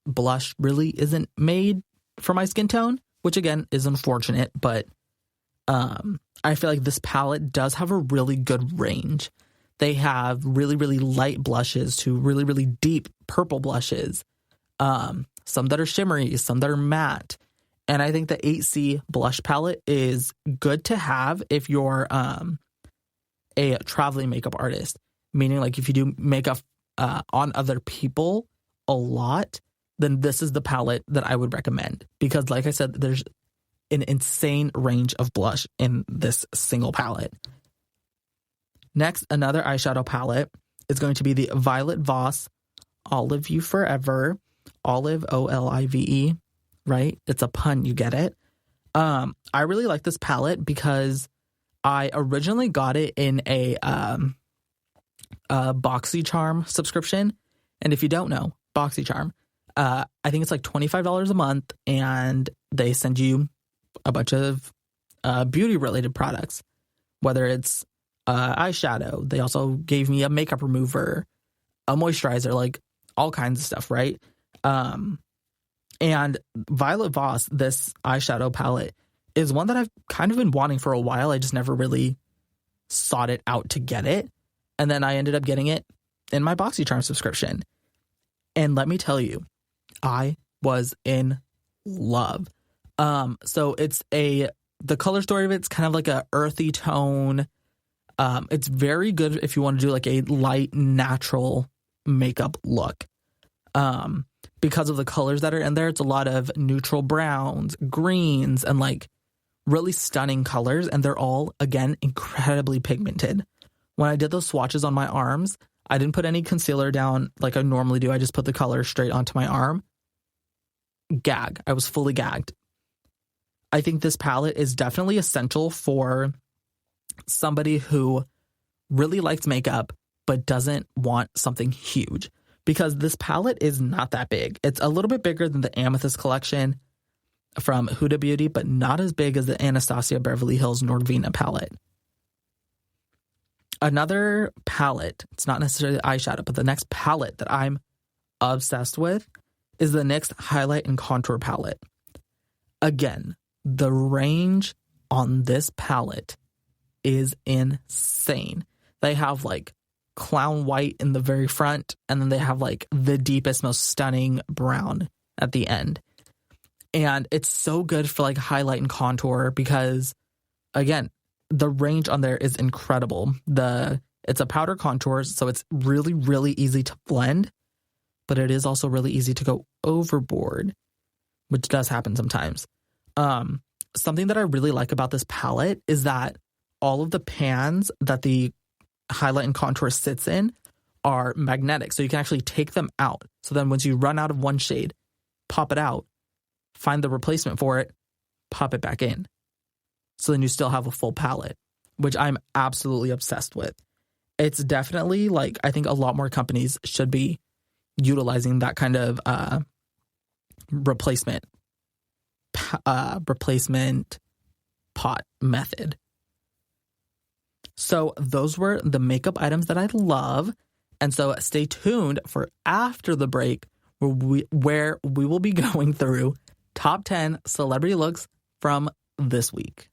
blush really isn't made for my skin tone, which again is unfortunate, but I feel like this palette does have a really good range. They have really, really light blushes to really, really deep purple blushes. Some that are shimmery, some that are matte. And I think the 8C blush palette is good to have if you're a traveling makeup artist. Meaning, like, if you do makeup on other people a lot, then this is the palette that I would recommend. Because, like I said, there's an insane range of blush in this single palette. Next, another eyeshadow palette is going to be the Violet Voss Olive You Forever. Olive, Olive, right? It's a pun, you get it. I really like this palette because I originally got it in a BoxyCharm subscription. And if you don't know, BoxyCharm, I think it's like $25 a month, and they send you a bunch of beauty-related products, whether it's eyeshadow. They also gave me a makeup remover, a moisturizer, like all kinds of stuff, right? And Violet Voss, this eyeshadow palette, is one that I've kind of been wanting for a while. I just never really sought it out to get it. And then I ended up getting it in my BoxyCharm subscription. And let me tell you, I was in love. So it's the color story of it's kind of like a earthy tone. It's very good if you want to do like a light, natural makeup look. Because of the colors that are in there, it's a lot of neutral browns, greens, and like really stunning colors. And they're all, again, incredibly pigmented. When I did those swatches on my arms, I didn't put any concealer down like I normally do. I just put the color straight onto my arm. Gag. I was fully gagged. I think this palette is definitely essential for somebody who really likes makeup but doesn't want something huge. Because this palette is not that big. It's a little bit bigger than the Amethyst collection from Huda Beauty, but not as big as the Anastasia Beverly Hills Norvina palette. Another palette, it's not necessarily eyeshadow, but the next palette that I'm obsessed with is the NYX Highlight and Contour palette. Again, the range on this palette is insane. They have like clown white in the very front, and then they have like the deepest, most stunning brown at the end. And it's so good for like highlight and contour because, again, the range on there is incredible. It's a powder contour, so it's really, really easy to blend, but it is also really easy to go overboard, which does happen sometimes. Something that I really like about this palette is that all of the pans that the highlight and contour sits in are magnetic, so you can actually take them out. So then once you run out of one shade, pop it out, find the replacement for it, pop it back in. So then you still have a full palette, which I'm absolutely obsessed with. it's definitely like, I think a lot more companies should be utilizing that kind of replacement pot method. So those were the makeup items that I love. And so stay tuned for after the break where we will be going through top 10 celebrity looks from this week.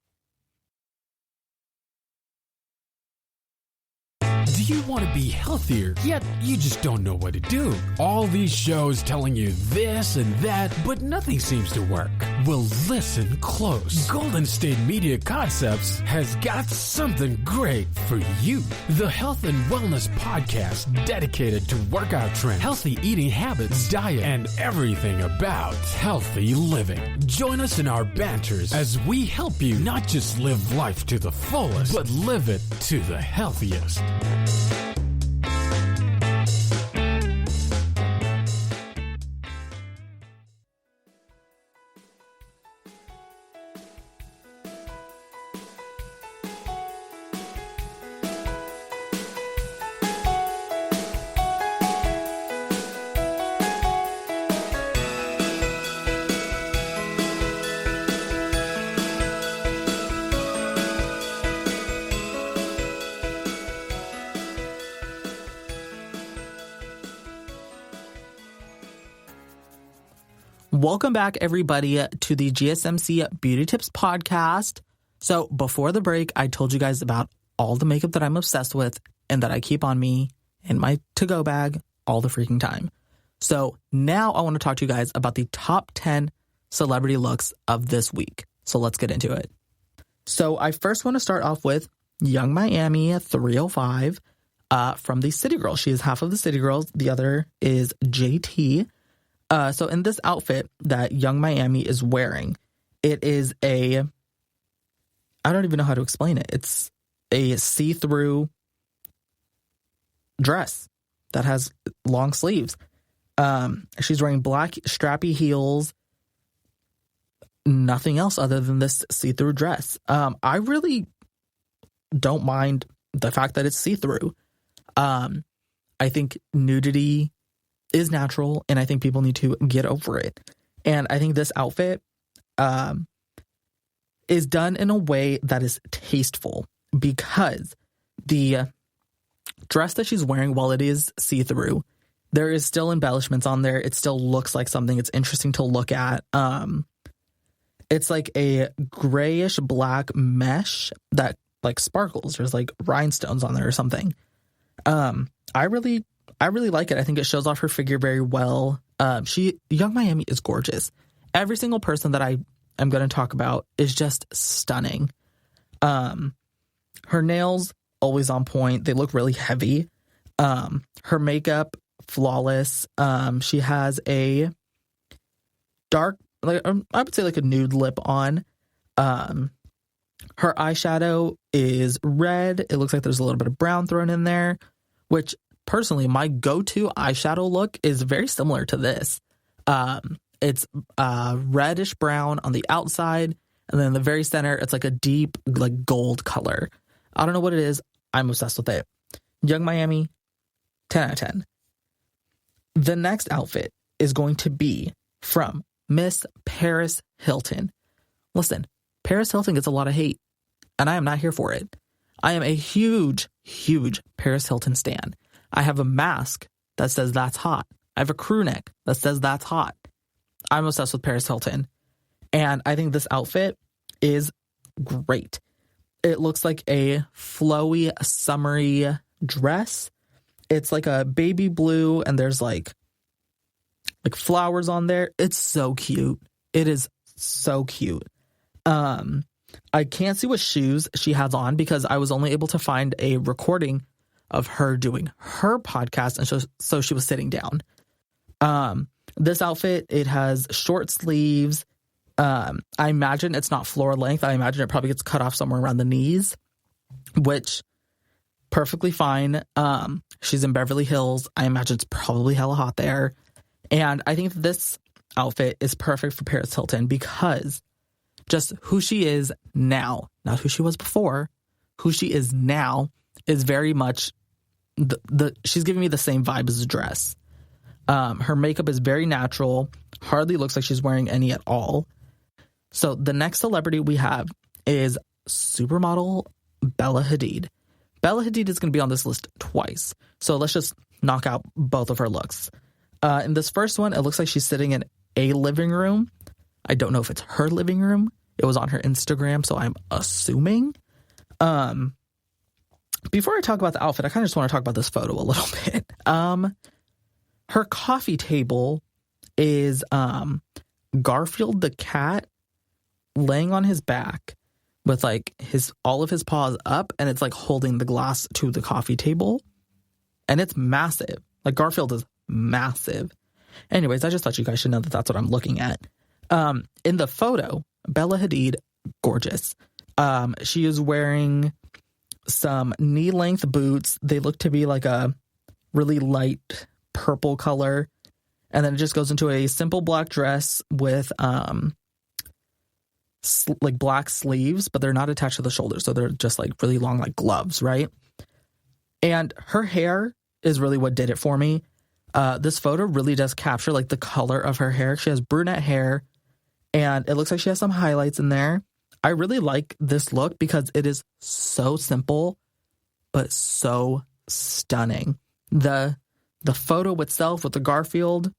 Do you want to be healthier, yet you just don't know what to do? All these shows telling you this and that, but nothing seems to work. Well, listen close. Golden State Media Concepts has got something great for you. The Health and Wellness Podcast dedicated to workout trends, healthy eating habits, diet, and everything about healthy living. Join us in our banters as we help you not just live life to the fullest, but live it to the healthiest. Welcome back, everybody, to the GSMC Beauty Tips Podcast. So before the break, I told you guys about all the makeup that I'm obsessed with and that I keep on me in my to-go bag all the freaking time. So now I want to talk to you guys about the top 10 celebrity looks of this week. So let's get into it. So I first want to start off with Young Miami 305 from the City Girls. She is half of the City Girls. The other is JT. So in this outfit that Young Miami is wearing, it is I don't even know how to explain it. It's a see-through dress that has long sleeves. She's wearing black strappy heels, nothing else other than this see-through dress. I really don't mind the fact that it's see-through. I think nudity is natural, and I think people need to get over it. And I think this outfit is done in a way that is tasteful, because the dress that she's wearing, while it is see-through, there is still embellishments on there. It still looks like something. It's interesting to look at. It's like a grayish black mesh that like sparkles. There's like rhinestones on there or something. I really like it. I think it shows off her figure very well. Young Miami is gorgeous. Every single person that I am going to talk about is just stunning. Her nails, always on point. They look really heavy. Her makeup, flawless. She has a dark, I would say like a nude lip on. Her eyeshadow is red. It looks like there's a little bit of brown thrown in there, which personally, my go-to eyeshadow look is very similar to this. It's reddish brown on the outside, and then in the very center, it's like a deep like gold color. I don't know what it is. I'm obsessed with it. Young Miami, 10 out of 10. The next outfit is going to be from Miss Paris Hilton. Listen, Paris Hilton gets a lot of hate, and I am not here for it. I am a huge, huge Paris Hilton stan. I have a mask that says that's hot. I have a crew neck that says that's hot. I'm obsessed with Paris Hilton. And I think this outfit is great. It looks like a flowy, summery dress. It's like a baby blue, and there's like flowers on there. It's so cute. It is so cute. I can't see what shoes she has on because I was only able to find a recording of her doing her podcast, and so she was sitting down. This outfit, it has short sleeves. I imagine it's not floor length. I imagine it probably gets cut off somewhere around the knees, which perfectly fine. She's in Beverly Hills. I imagine it's probably hella hot there. And I think this outfit is perfect for Paris Hilton because just who she is now, not who she was before, who she is now is very much she's giving me the same vibe as the dress. Her makeup is very natural, hardly looks like she's wearing any at all. So the next celebrity we have is supermodel Bella Hadid. Bella Hadid is going to be on this list twice. So let's just knock out both of her looks. In this first one, it looks like she's sitting in a living room. I don't know if it's her living room. It was on her Instagram, so I'm assuming. Before I talk about the outfit, I kind of just want to talk about this photo a little bit. Her coffee table is Garfield the cat laying on his back with like all of his paws up, and it's like holding the glass to the coffee table, and it's massive. Like Garfield is massive. Anyways, I just thought you guys should know that that's what I'm looking at. In the photo, Bella Hadid, gorgeous. She is wearing some knee-length boots. They look to be like a really light purple color. And then it just goes into a simple black dress with like black sleeves, but they're not attached to the shoulders. So they're just like really long, like gloves, right? And her hair is really what did it for me. This photo really does capture like the color of her hair. She has brunette hair and it looks like she has some highlights in there. I really like this look because it is so simple, but so stunning. The photo itself with the Garfield,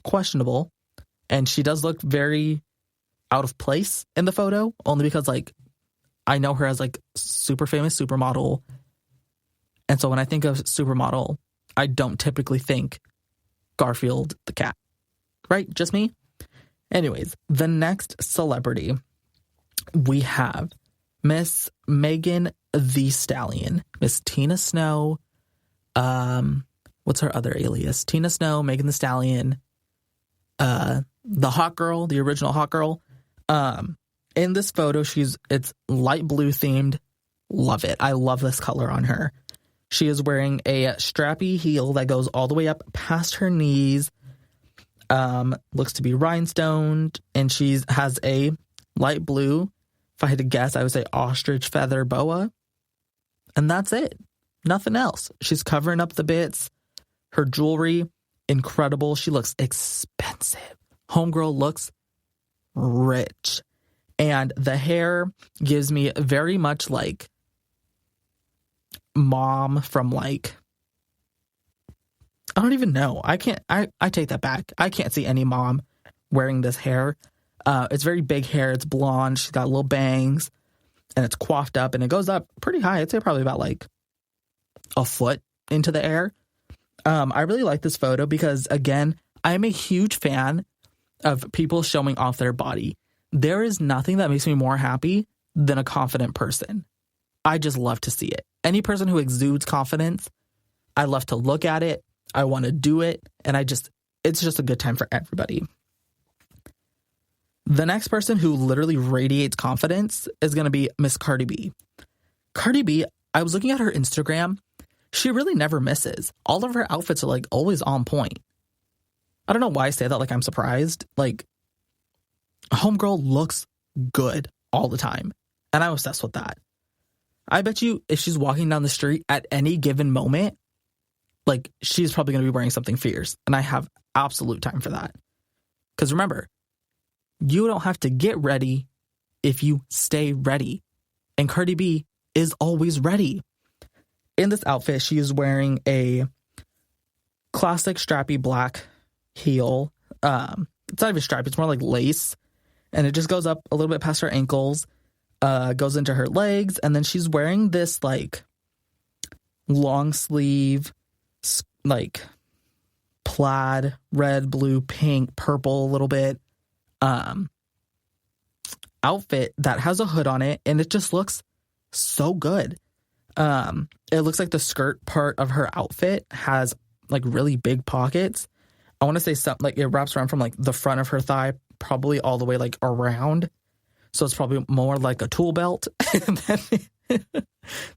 questionable. And she does look very out of place in the photo, only because like I know her as like super famous supermodel. And so when I think of supermodel, I don't typically think Garfield the cat, right? Just me. Anyways, the next celebrity we have Miss Megan Thee Stallion, Miss Tina Snow. What's her other alias? Tina Snow, Megan Thee Stallion, the hot girl, the original hot girl. In this photo, it's light blue themed. Love it. I love this color on her. She is wearing a strappy heel that goes all the way up past her knees. Looks to be rhinestoned, and she has a light blue, if I had to guess, I would say ostrich feather boa. And that's it. Nothing else. She's covering up the bits. Her jewelry, incredible. She looks expensive. Homegirl looks rich. And the hair gives me very much like mom from like, I don't even know. I take that back. I can't see any mom wearing this hair. It's very big hair. It's blonde. She's got little bangs and it's coiffed up and it goes up pretty high. I'd say probably about like a foot into the air. I really like this photo because, again, I'm a huge fan of people showing off their body. There is nothing that makes me more happy than a confident person. I just love to see it. Any person who exudes confidence, I love to look at it. I want to do it. And it's just a good time for everybody. The next person who literally radiates confidence is going to be Miss Cardi B. Cardi B, I was looking at her Instagram. She really never misses. All of her outfits are like always on point. I don't know why I say that like I'm surprised. Like, homegirl looks good all the time. And I'm obsessed with that. I bet you if she's walking down the street at any given moment, like she's probably going to be wearing something fierce. And I have absolute time for that. Because remember, you don't have to get ready if you stay ready. And Cardi B is always ready. In this outfit, she is wearing a classic strappy black heel. It's not even strappy, it's more like lace. And it just goes up a little bit past her ankles, goes into her legs. And then she's wearing this like long sleeve, like plaid, red, blue, pink, purple, a little bit outfit that has a hood on it. And it just looks so good. It looks like the skirt part of her outfit has like really big pockets. I want to say something like it wraps around from like the front of her thigh, probably all the way like around. So it's probably more like a tool belt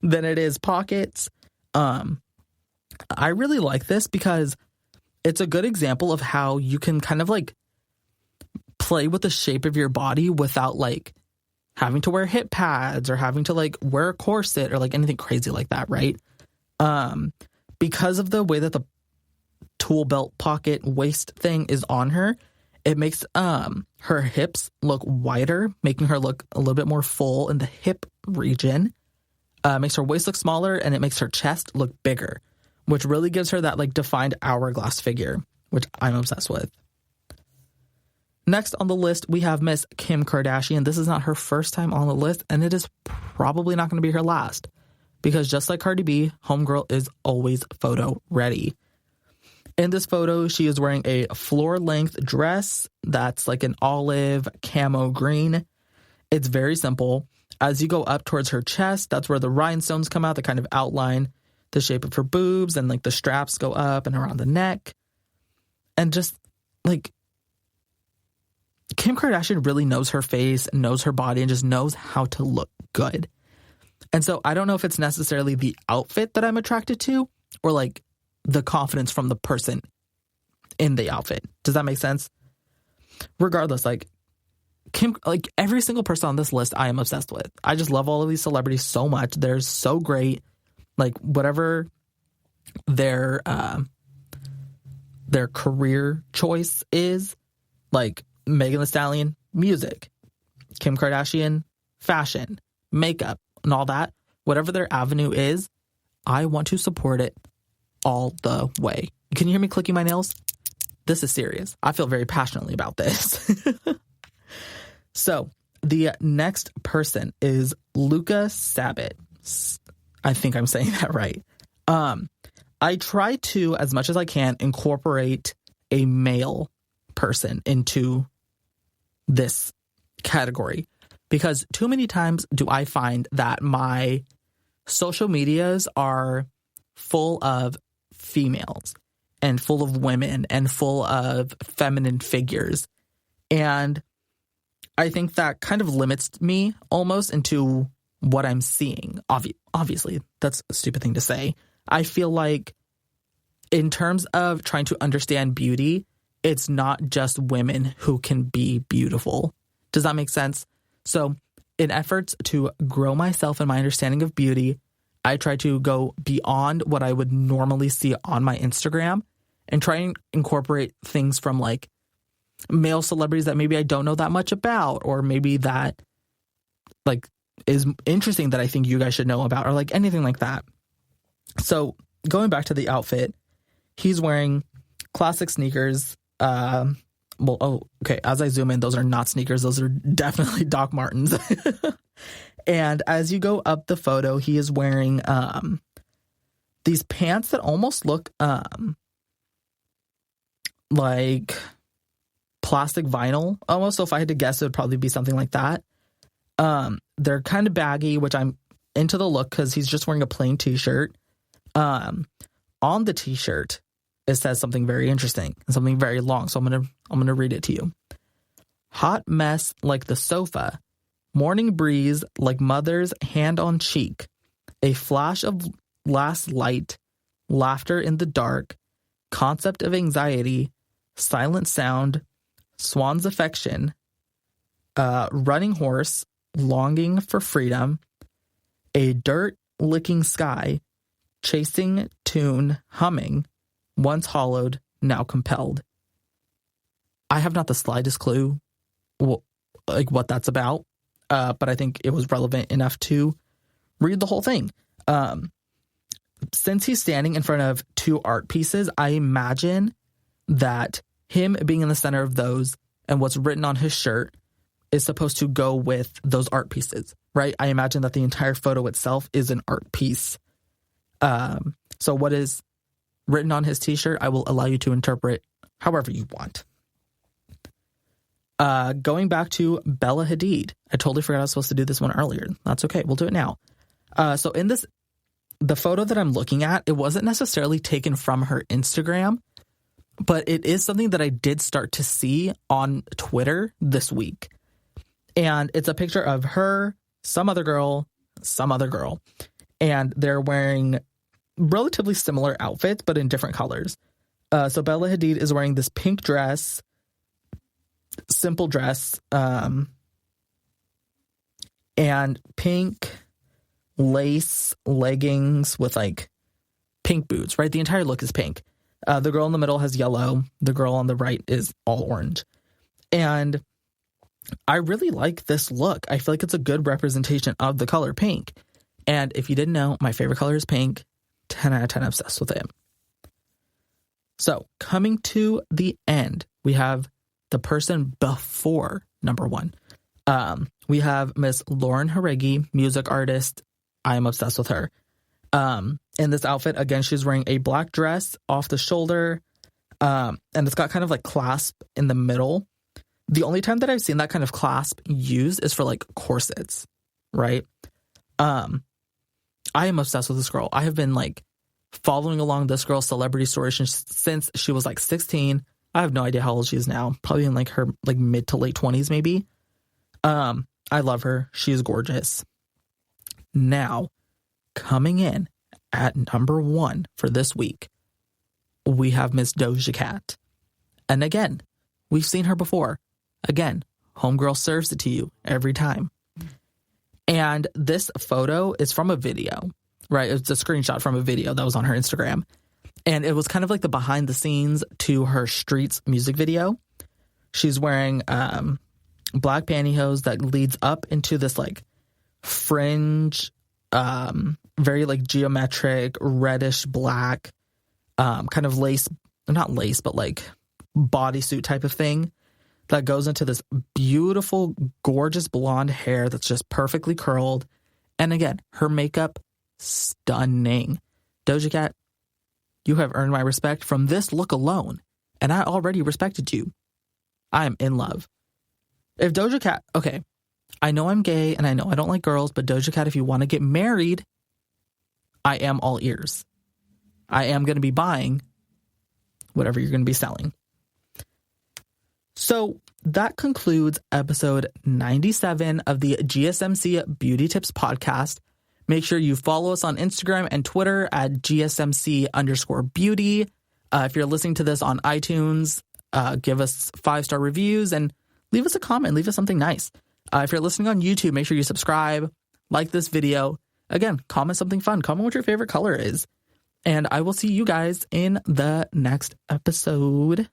than it is pockets. I really like this because it's a good example of how you can kind of like play with the shape of your body without like having to wear hip pads or having to like wear a corset or like anything crazy like that, right? because of the way that the tool belt pocket waist thing is on her, it makes her hips look wider, making her look a little bit more full in the hip region. Makes her waist look smaller, and it makes her chest look bigger, which really gives her that like defined hourglass figure, which I'm obsessed with. Next on the list, we have Miss Kim Kardashian. This is not her first time on the list, and it is probably not going to be her last, because just like Cardi B, homegirl is always photo ready. In this photo, she is wearing a floor-length dress that's like an olive camo green. It's very simple. As you go up towards her chest, that's where the rhinestones come out that kind of outline the shape of her boobs, and like the straps go up and around the neck. And just like Kim Kardashian really knows her face, knows her body, and just knows how to look good. And so I don't know if it's necessarily the outfit that I'm attracted to, or like the confidence from the person in the outfit. Does that make sense? Regardless, like Kim, like every single person on this list, I am obsessed with. I just love all of these celebrities so much. They're so great. Like whatever their career choice is, like Megan Thee Stallion, music, Kim Kardashian, fashion, makeup, and all that. Whatever their avenue is, I want to support it all the way. Can you hear me clicking my nails? This is serious. I feel very passionately about this. So the next person is Luka Sabbat. I think I'm saying that right. I try to, as much as I can, incorporate a male person into this category, because too many times do I find that my social medias are full of females and full of women and full of feminine figures. And I think that kind of limits me almost into what I'm seeing. Obviously, that's a stupid thing to say. I feel like in terms of trying to understand beauty, it's not just women who can be beautiful. Does that make sense? So in efforts to grow myself and my understanding of beauty, I try to go beyond what I would normally see on my Instagram and try and incorporate things from like male celebrities that maybe I don't know that much about, or maybe that like is interesting that I think you guys should know about, or like anything like that. So going back to the outfit, he's wearing classic sneakers. As I zoom in, those are not sneakers. Those are definitely Doc Martens. And as you go up the photo, he is wearing these pants that almost look like plastic vinyl almost. So if I had to guess, it would probably be something like that. They're kind of baggy, which I'm into the look because he's just wearing a plain t-shirt. On the t-shirt, it says something very interesting and something very long. So I'm gonna read it to you. Hot mess like the sofa. Morning breeze like mother's hand on cheek. A flash of last light. Laughter in the dark. Concept of anxiety. Silent sound. Swan's affection. Running horse. Longing for freedom. A dirt licking sky. Chasing tune. Humming. Once hollowed, now compelled. I have not the slightest clue what that's about, but I think it was relevant enough to read the whole thing. Since he's standing in front of two art pieces, I imagine that him being in the center of those and what's written on his shirt is supposed to go with those art pieces, right? I imagine that the entire photo itself is an art piece. So what is written on his t-shirt, I will allow you to interpret however you want. Going back to Bella Hadid. I totally forgot I was supposed to do this one earlier. That's okay. We'll do it now. So in the photo that I'm looking at, it wasn't necessarily taken from her Instagram, but it is something that I did start to see on Twitter this week. And it's a picture of her, some other girl, and they're wearing relatively similar outfits, but in different colors. So Bella Hadid is wearing this pink dress, simple dress, and pink lace leggings with like pink boots, right? The entire look is pink. The girl in the middle has yellow. The girl on the right is all orange. And I really like this look. I feel like it's a good representation of the color pink. And if you didn't know, my favorite color is pink. 10 out of 10 obsessed with it. So coming to the end, we have the person before number one. We have Miss Lauren Haregi, music artist. I am obsessed with her. In this outfit, again, she's wearing a black dress off the shoulder. And it's got kind of like clasp in the middle. The only time that I've seen that kind of clasp used is for like corsets, right? I am obsessed with this girl. I have been like following along this girl's celebrity story since she was like 16. I have no idea how old she is now. Probably in like her like mid to late 20s maybe. I love her. She is gorgeous. Now, coming in at number one for this week, we have Miss Doja Cat. And again, we've seen her before. Again, homegirl serves it to you every time. And this photo is from a video, right? It's a screenshot from a video that was on her Instagram. And it was kind of like the behind the scenes to her Streets music video. She's wearing black pantyhose that leads up into this like fringe, very like geometric, reddish black, kind of lace, not lace, but like bodysuit type of thing that goes into this beautiful, gorgeous blonde hair that's just perfectly curled. And again, her makeup, stunning. Doja Cat, you have earned my respect from this look alone, and I already respected you. I am in love. If Doja Cat, okay, I know I'm gay and I know I don't like girls, but Doja Cat, if you want to get married, I am all ears. I am going to be buying whatever you're going to be selling. So that concludes episode 97 of the GSMC Beauty Tips podcast. Make sure you follow us on Instagram and Twitter at GSMC_beauty. If you're listening to this on iTunes, give us 5-star reviews and leave us a comment. Leave us something nice. If you're listening on YouTube, make sure you subscribe, like this video. Again, comment something fun. Comment what your favorite color is. And I will see you guys in the next episode.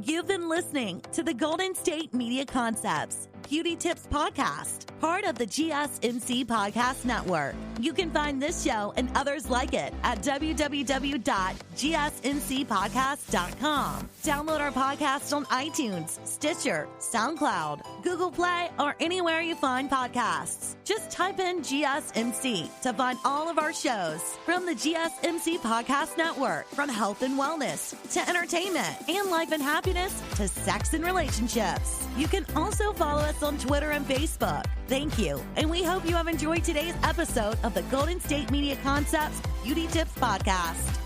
You've been listening to the Golden State Media Concepts Beauty Tips Podcast, part of the GSMC Podcast Network. You can find this show and others like it at www.gsmcpodcast.com. Download our podcast on iTunes, Stitcher, SoundCloud, Google Play, or anywhere you find podcasts. Just type in GSMC to find all of our shows from the GSMC Podcast Network, from health and wellness to entertainment and life and happiness to sex and relationships. You can also follow us on Twitter and Facebook. Thank you, and we hope you have enjoyed today's episode of the Golden State Media Concepts Beauty Tips Podcast.